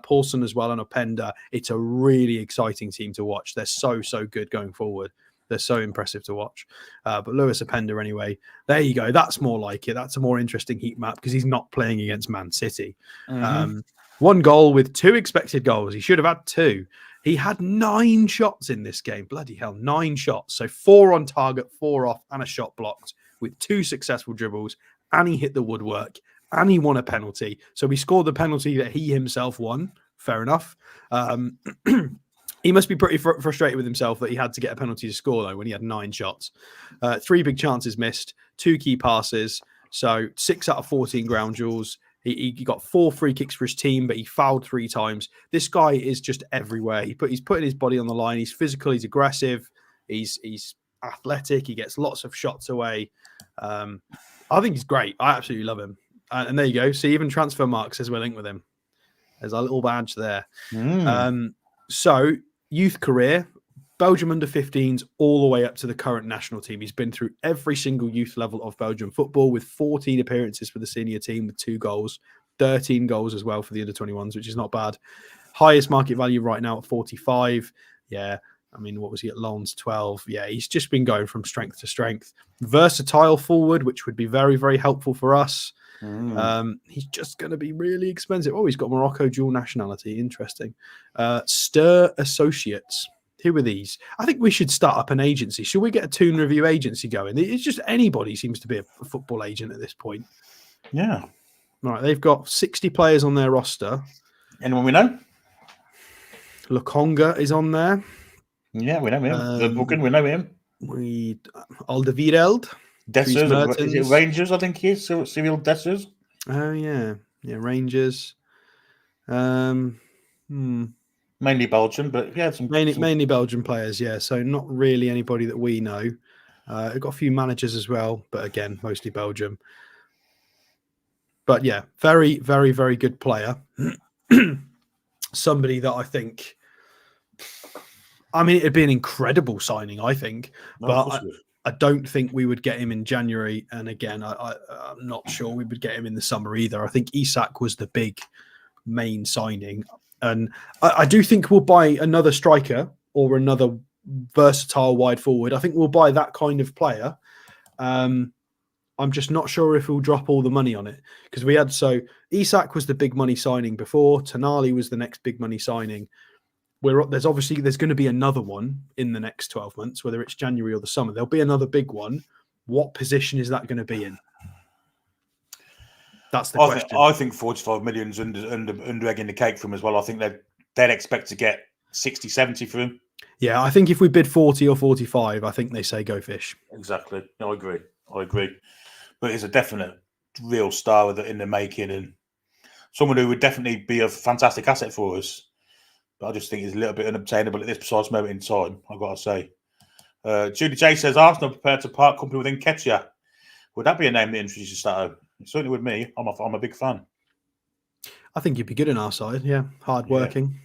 Paulson as well, and Openda. It's a really exciting team to watch. They're so good going forward. They're so impressive to watch. But Lois Openda, anyway, there you go. That's more like it. That's a more interesting heat map because he's not playing against Man City. 1 goal with 2 expected goals. He should have had 2. He had 9 shots in this game. Bloody hell, 9 shots. So 4 on target, 4 off, and a shot blocked with 2 successful dribbles. And he hit the woodwork. And he won a penalty. So he scored the penalty that he himself won. Fair enough. He must be pretty frustrated with himself that he had to get a penalty to score, though, when he had 9 shots. 3 big chances missed, 2 key passes. So 6 out of 14 ground duels. He got 4 free kicks for his team, but he fouled 3 times. This guy is just everywhere. He's putting his body on the line. He's physical. He's aggressive. He's athletic. He gets lots of shots away. I think he's great. I absolutely love him. And there you go. See, even Transfer Mark says we're linked with him. There's a little badge there. So youth career, Belgium under-15s all the way up to the current national team. He's been through every single youth level of Belgian football with 14 appearances for the senior team with 2 goals, 13 goals as well for the under-21s, which is not bad. Highest market value right now at 45. Yeah, I mean, what was he at Lens? 12. Yeah, he's just been going from strength to strength. Versatile forward, which would be very, very helpful for us. He's just going to be really expensive. Oh, he's got Morocco dual nationality. Interesting. Stir Associates. Who are these? I think we should start up an agency. Should we get a Toon Review agency going? It's just anybody seems to be a football agent at this point. Yeah. Right, they've got 60 players on their roster. Anyone we know? Lokonga is on there. Yeah, we know him. Verbruggen, we know him. Alderweireld. Dessers, is it Rangers, I think he is? Cyril Dessers? Oh, yeah. Yeah, Rangers. Mainly Belgian, but yeah, mainly Belgian players, yeah. So not really anybody that we know. We've got a few managers as well, but again, mostly Belgium. But yeah, very, very, very good player. Somebody that I think, I mean, it'd be an incredible signing, I think, but I don't think we would get him in January. And again, I'm not sure we would get him in the summer either. I think Isak was the big main signing. And I do think we'll buy another striker or another versatile wide forward. I think we'll buy that kind of player. I'm just not sure if we'll drop all the money on it, because Isak was the big money signing before. Tonali was the next big money signing. there's going to be another one in the next 12 months, whether it's January or the summer. There'll be another big one. What position is that going to be in? That's the question. I think 45 million's under egging the cake for him as well. I think they'd expect to get 60, 70 for him. Yeah, I think if we bid 40 or 45, I think they say go fish. Exactly. I agree. But he's a definite real star in the making and someone who would definitely be a fantastic asset for us. But I just think he's a little bit unobtainable at this precise moment in time, I've got to say. Judy J says, Arsenal prepared to part company with Nketiah. Would that be a name that introduces Stato? Certainly with me. I'm a big fan. I think he'd be good in our side. Yeah, hard working.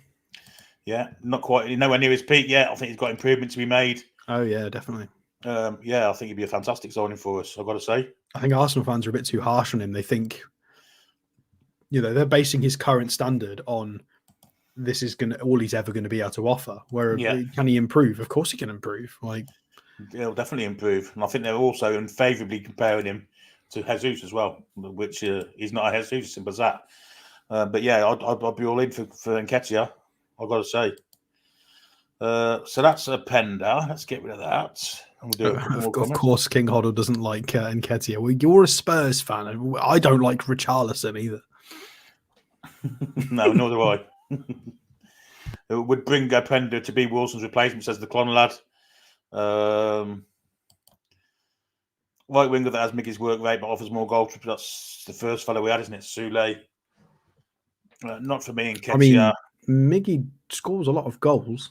Yeah, not quite nowhere near his peak yet. I think he's got improvement to be made. Oh yeah, definitely. I think he'd be a fantastic signing for us, I've got to say. I think Arsenal fans are a bit too harsh on him. They think, they're basing his current standard on this is all he's ever going to be able to offer. Where can he improve? Of course he can improve. He'll definitely improve. And I think they're also unfavourably comparing him to Jesus as well, which he's not a Jesus, simple as that. But yeah, I'd be all in for Nketiah, I've got to say. So that's Openda. Let's get rid of that. And we'll do of course, King Hoddle doesn't like Nketiah. Well, you're a Spurs fan. And I don't like Richarlison either. No, nor do I. It would bring Openda to be Wilson's replacement, says the Clon lad. Right winger that has Miggy's work rate but offers more goal. That's the first fellow we had, isn't it? Soule. Not for me, Nketiah. I mean, Miggy scores a lot of goals.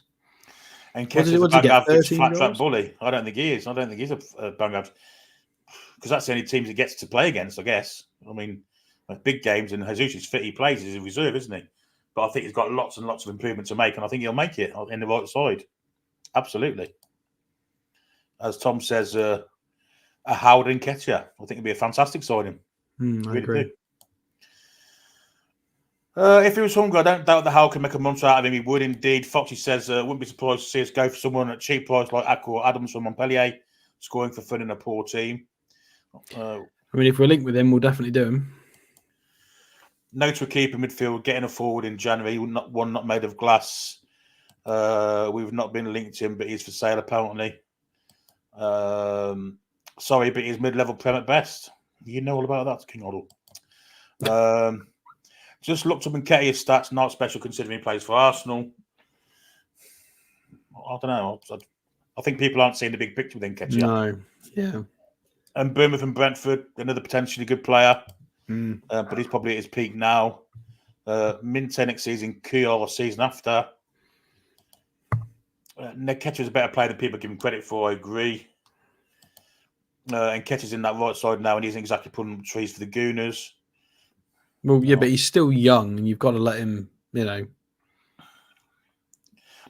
And Nketiah's a bang average flat track bully. I don't think he is. I don't think he's a bang average. Because that's the only teams he gets to play against, I guess. I mean, big games and Jesus is fit, he plays as a reserve, isn't he? But I think he's got lots and lots of improvement to make, and I think he'll make it in the right side. Absolutely. As Tom says, a Howard Nketiah. I think it'd be a fantastic signing. I agree. If he was hungry, I don't doubt that Howard can make a monster out of him. He would indeed. Foxy says, wouldn't be surprised to see us go for someone at cheap price like Aku or Adams from Montpellier, scoring for fun in a poor team. I mean, if we're linked with him, we'll definitely do him. No to a keeper midfield, getting a forward in January, one not made of glass. We've not been linked to him, but he's for sale apparently. Sorry, but he's mid-level prem at best. You know all about that, King Hoddle. Just looked up Nketiah's stats, not special considering he plays for Arsenal. I don't know. I think people aren't seeing the big picture with Nketiah. No, yeah. And Bournemouth and Brentford, another potentially good player. But he's probably at his peak now. Minte next season, Kuyal season after. Nketiah's a better player than people give him credit for, I agree. And Nketiah's in that right side now and he isn't exactly pulling trees for the Gooners. Well, yeah, but he's still young and you've got to let him, Not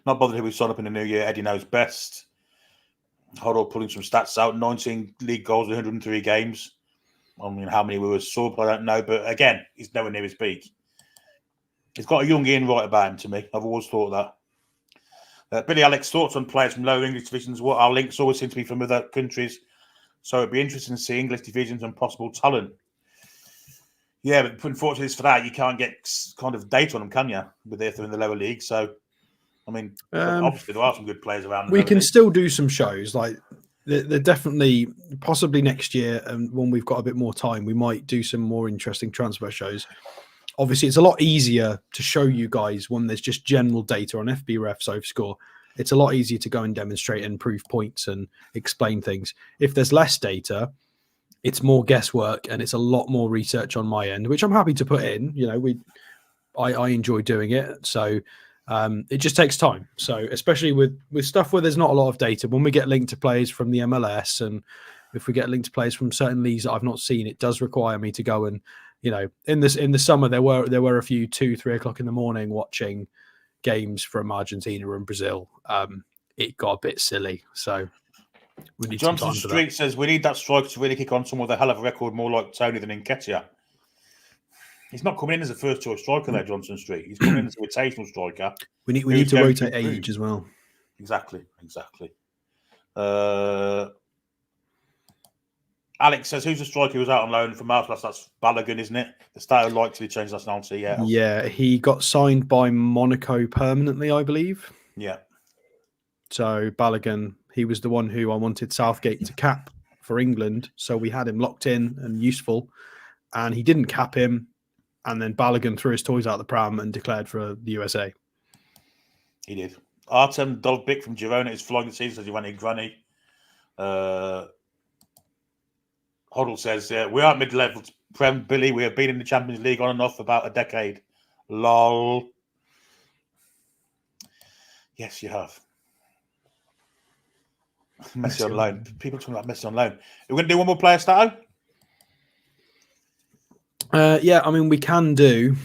bothered who we sign up in the new year. Eddie knows best. Hoddle pulling some stats out. 19 league goals in 103 games. I mean, how many we were sub, I don't know. But again, he's nowhere near his peak. He's got a young Ian Wright about him to me. I've always thought that. Billy Alex, thoughts on players from lower English divisions? What our links always seem to be from other countries. So it'd be interesting to see English divisions and possible talent. Yeah, but unfortunately for that, you can't get kind of data on them, can you? With if they're in the lower league. So, I mean, obviously there are some good players around. We can still do some shows. Like they're definitely, possibly next year, and when we've got a bit more time, we might do some more interesting transfer shows. Obviously, it's a lot easier to show you guys when there's just general data on FBref, SofaScore. It's a lot easier to go and demonstrate and prove points and explain things. If there's less data, it's more guesswork and it's a lot more research on my end, which I'm happy to put in. I enjoy doing it. So it just takes time. So especially with stuff where there's not a lot of data, when we get linked to players from the MLS and if we get linked to players from certain leagues that I've not seen, it does require me to go and, in the summer, there were a few 2-3 o'clock in the morning watching games from Argentina and Brazil. It got a bit silly. So we need Johnson Street says we need that striker to really kick on some with a hell of a record, more like Tony than Nketiah. He's not coming in as a first choice striker there, Johnson Street. He's coming in as a rotational striker. We need to rotate age as well. Exactly. Alex says, who's the striker who was out on loan from Marseille? That's Balogun, isn't it? The star who likely changed nationality. Yeah. Yeah, he got signed by Monaco permanently, I believe. Yeah. So Balogun, he was the one who I wanted Southgate to cap for England. So we had him locked in and useful, and he didn't cap him. And then Balogun threw his toys out the pram and declared for the USA. He did. Artem Dovbik from Girona is flying the season, says he went in granny. Hoddle says, we aren't mid-level Prem, Billy. We have been in the Champions League on and off for about a decade. Lol. Yes, you have. Messi on loan. People talking about Messi on loan. Are we going to do one more player, Stato? Yeah, I mean, we can do.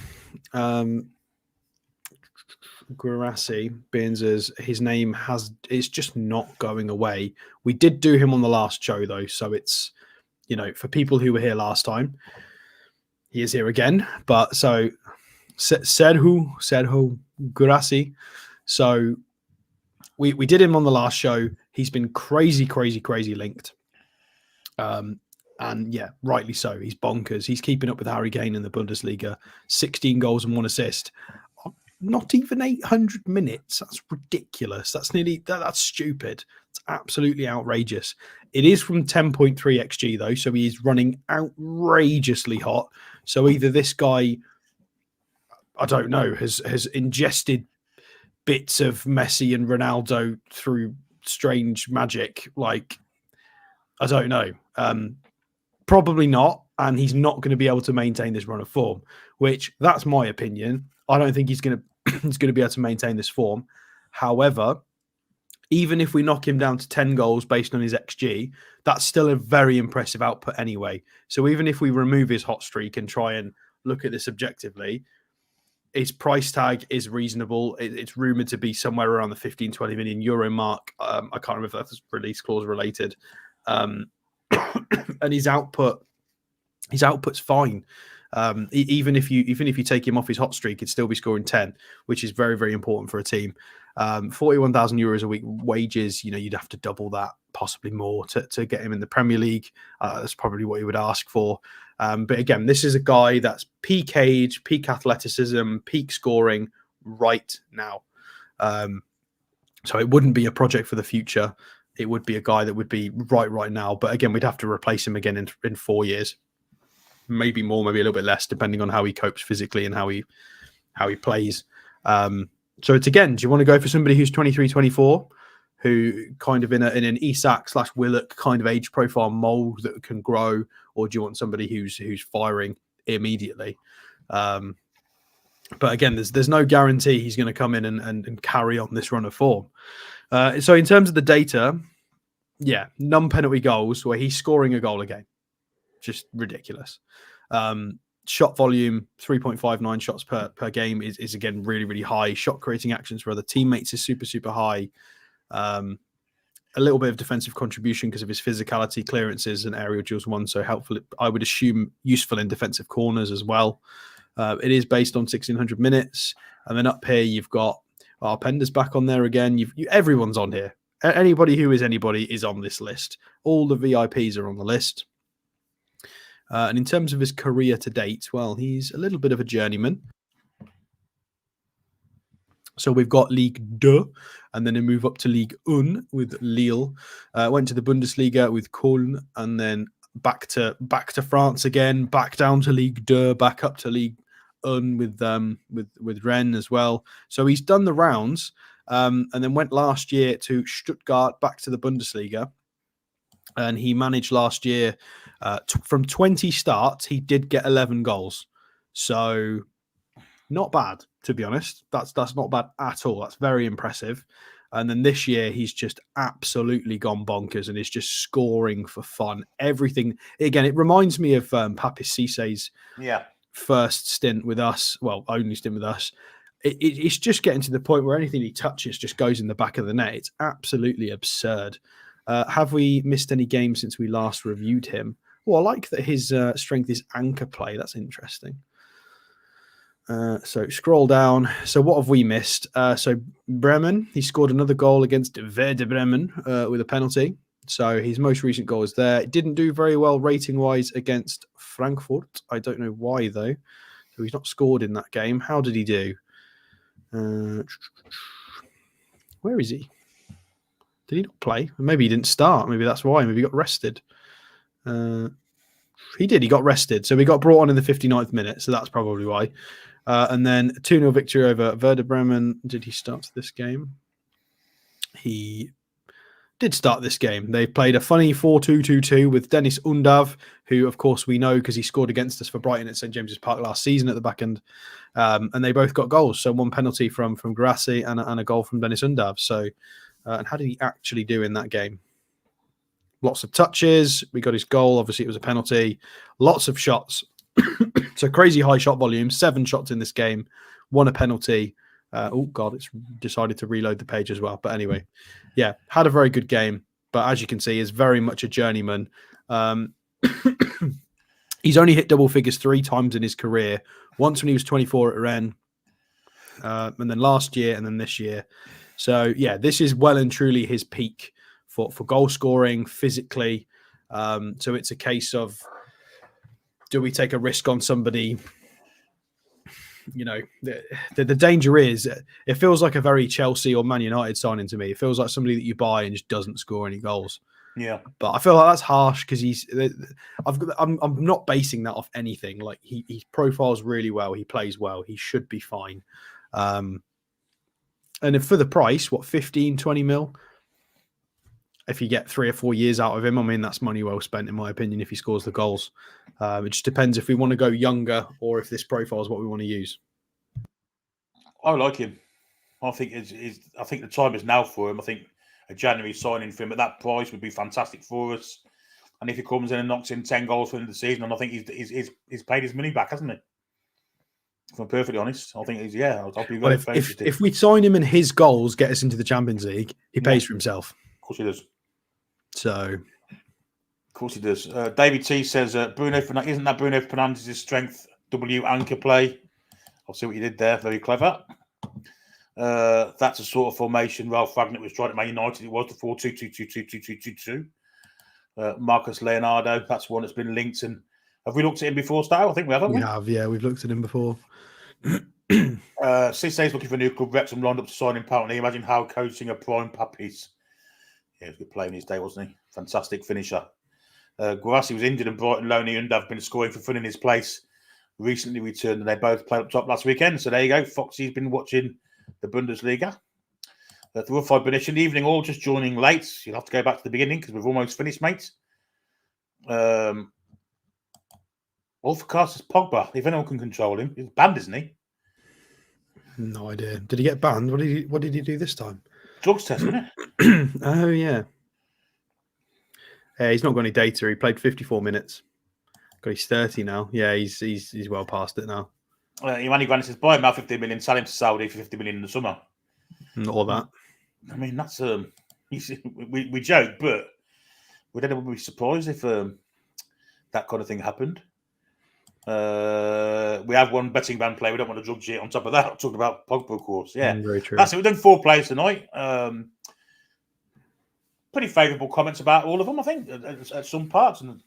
Guirassy, being as his name it's just not going away. We did do him on the last show, though. So it's, for people who were here last time, he is here again. But so Serhou Guirassy. So we did him on the last show. He's been crazy linked. And yeah, rightly so. He's bonkers. He's keeping up with Harry Kane in the Bundesliga. 16 goals and 1 assist. Not even 800 minutes. That's ridiculous. That's stupid. It's absolutely outrageous. It is from 10.3 XG though, so he is running outrageously hot. So either this guy, I don't know, has ingested bits of Messi and Ronaldo through strange magic. Like, I don't know. Probably not, and he's not going to be able to maintain this run of form. Which, that's my opinion. I don't think he's going to be able to maintain this form. However, even if we knock him down to 10 goals based on his XG, that's still a very impressive output anyway. So even if we remove his hot streak and try and look at this objectively, his price tag is reasonable. It's rumored to be somewhere around the 15-20 million euro mark. I can't remember if that's release clause related. And his output's fine. Even if you take him off his hot streak, he'd still be scoring 10, which is very, very important for a team. 41,000 euros a week wages, you'd have to double that, possibly more, to get him in the Premier League. That's probably what you would ask for. But again, this is a guy that's peak age, peak athleticism, peak scoring right now. So it wouldn't be a project for the future. It would be a guy that would be right now. But again, we'd have to replace him again in 4 years. Maybe more, maybe a little bit less, depending on how he copes physically and how he plays. So it's, again, do you want to go for somebody who's 23, 24, who kind of in an Isak/Willock kind of age profile mold that can grow, or do you want somebody who's firing immediately? But again, there's no guarantee he's going to come in and carry on this run of form. So in terms of the data, yeah, non-penalty goals where he's scoring a goal a game. Just ridiculous. Shot volume, 3.59 shots per game is again really, really high. Shot creating actions for other teammates is super, super high. A little bit of defensive contribution because of his physicality, clearances, and aerial duels won. So helpful, I would assume useful in defensive corners as well. It is based on 1,600 minutes. And then up here, you've got Openda's back on there again. Everyone's on here. Anybody who is anybody is on this list. All the VIPs are on the list. And in terms of his career to date, well, he's a little bit of a journeyman. So we've got Ligue 2, and then a move up to Ligue 1 with Lille. Went to the Bundesliga with Köln, and then back to France again, back down to Ligue 2, back up to Ligue 1 with Rennes as well. So he's done the rounds, and then went last year to Stuttgart, back to the Bundesliga. And he managed last year, from 20 starts, he did get 11 goals. So not bad, to be honest. That's not bad at all. That's very impressive. And then this year, he's just absolutely gone bonkers and is just scoring for fun. Everything. Again, it reminds me of Papis Cissé's first stint with us. Well, only stint with us. It's just getting to the point where anything he touches just goes in the back of the net. It's absolutely absurd. Have we missed any games since we last reviewed him? Well, I like that his strength is anchor play. That's interesting. So scroll down. So what have we missed? So Bremen, he scored another goal against Werder Bremen with a penalty. So his most recent goal is there. It didn't do very well rating-wise against Frankfurt. I don't know why, though. So he's not scored in that game. How did he do? Where is he? Did he not play? Maybe he didn't start. Maybe that's why. Maybe he got rested. He did. He got rested. So he got brought on in the 59th minute. So that's probably why. And then 2-0 victory over Werder Bremen. Did he start this game? He did start this game. They played a funny 4-2-2-2 with Dennis Undav, who, of course, we know because he scored against us for Brighton at St James's Park last season at the back end. And they both got goals. So one penalty from Guirassy and a goal from Dennis Undav. So, and how did he actually do in that game? Lots of touches. We got his goal. Obviously, it was a penalty. Lots of shots. So crazy high shot volume. 7 shots in this game. 1 a penalty. Oh, God, it's decided to reload the page as well. But anyway, yeah, had a very good game. But as you can see, is very much a journeyman. He's only hit double figures 3 times in his career. Once when he was 24 at Rennes. And then last year and then this year. So, yeah, this is well and truly his peak for goal scoring physically. So it's a case of, do we take a risk on somebody? You know, the danger is it feels like a very Chelsea or Man United signing to me. It feels like somebody that you buy and just doesn't score any goals. Yeah, but I feel like that's harsh because I'm not basing that off anything. Like he profiles really well. He plays well. He should be fine. And if for the price, 15, 20 mil? If you get 3 or 4 years out of him, I mean, that's money well spent, in my opinion, if he scores the goals. It just depends if we want to go younger or if this profile is what we want to use. I like him. I think I think the time is now for him. I think a January signing for him at that price would be fantastic for us. And if he comes in and knocks in 10 goals for the end of the season, and I think he's paid his money back, hasn't he? If I'm perfectly honest, I think he's, yeah. I'll be very if we sign him and his goals get us into the Champions League, he pays for himself. Of course he does. So, of course he does. David T says, isn't that Bruno Fernandes' strength? W anchor play. I'll see what you did there. Very clever. That's a sort of formation Ralph Ragnick was trying at Man United. It was the 4-2-2-2-2-2-2-2-2. Marcus Leonardo. That's one that's been linked. And have we looked at him before, Style? I think we haven't. We have, yeah. We've looked at him before. Cissé looking for a new club. Wrexham lined up to sign him. Apparently, imagine how coaching a prime puppies. Yeah, he was a good player in his day, wasn't he? Fantastic finisher. Guirassy was injured and Brighton loanee and have been scoring for fun in his place. Recently returned and they both played up top last weekend. So there you go. Foxy's been watching the Bundesliga. The rough definition. Evening all, just joining late. You'll have to go back to the beginning because we've almost finished, mate. All for cast is Pogba. If anyone can control him, he's banned, isn't he? No idea. Did he get banned? What did he do this time? Drugs test, wasn't it? Oh yeah. He's not got any data. He played 54 minutes. He's 30 now. Yeah, he's well past it now. Imani Grant says, buy him out 50 million, sell him to Saudi for 50 million in the summer. Not all that. I mean, that's we joke, but would anyone be surprised if that kind of thing happened? We have one betting ban player. We don't want to drug shit on top of that. Talking about Pogba, of course. Yeah, very true. That's it. We've done 4 players tonight. Pretty favourable comments about all of them, I think, at some parts, and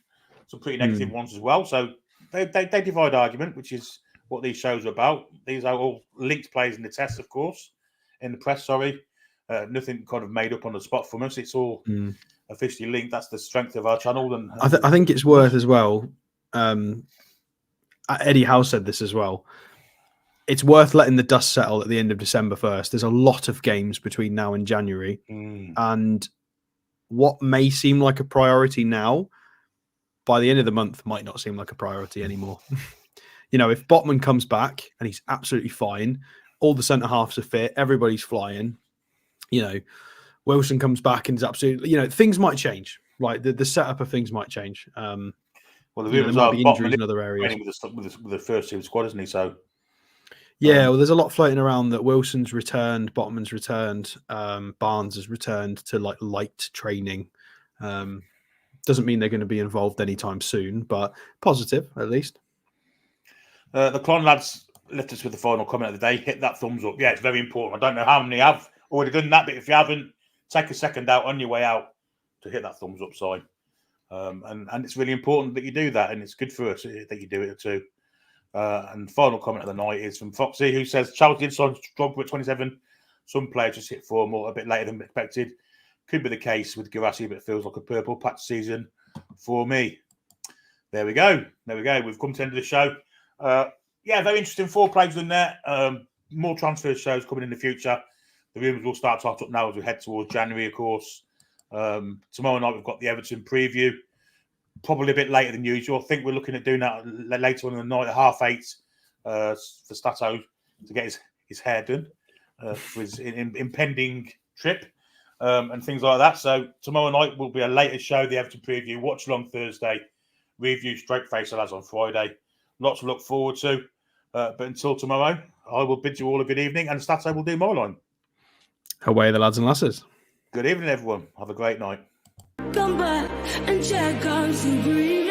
some pretty negative ones as well. So they divide argument, which is what these shows are about. These are all linked players in the test, of course, in the press. Sorry, nothing kind of made up on the spot from us. It's all officially linked. That's the strength of our channel. And I think it's worth as well. Eddie Howe said this as well. It's worth letting the dust settle at the end of December 1st. There's a lot of games between now and January, and what may seem like a priority now, by the end of the month, might not seem like a priority anymore. You know, if Botman comes back and he's absolutely fine, all the centre halves are fit, everybody's flying. You know, Wilson comes back and is absolutely. You know, things might change. Right, the setup of things might change. Well, the rumours are injuries in other areas with the first team squad, isn't he? So. Yeah, well, there's a lot floating around that Wilson's returned, Botman's returned, Barnes has returned to like light training. Doesn't mean they're going to be involved anytime soon, but positive at least. The Clon lads left us with the final comment of the day. Hit that thumbs up. Yeah, it's very important. I don't know how many have already done that, but if you haven't, take a second out on your way out hit that thumbs up sign. And it's really important that you do that, and it's good for us that you do it too. And final comment of the night is from Foxy, who says Charlton inside strong at 27. Some players just hit form a bit later than expected. Could be the case with Guirassy, but it feels like a purple patch season for me. There we go. We've come to the end of the show. Very interesting. 4 players in there. More transfer shows coming in the future. The rumours will start to hot up now as we head towards January, of course. Tomorrow night we've got the Everton preview. Probably a bit later than usual. I think we're looking at doing that later on in the night at 8:30 for Serhou to get his hair done for his impending trip and things like that. So tomorrow night will be a later show, the Everton preview. Watch along Thursday. Review straight face as on Friday. Lots to look forward to. But until tomorrow, I will bid you all a good evening, and Serhou will do my line. Away the lads and lasses. Good evening, everyone. Have a great night. Come back and check out some green.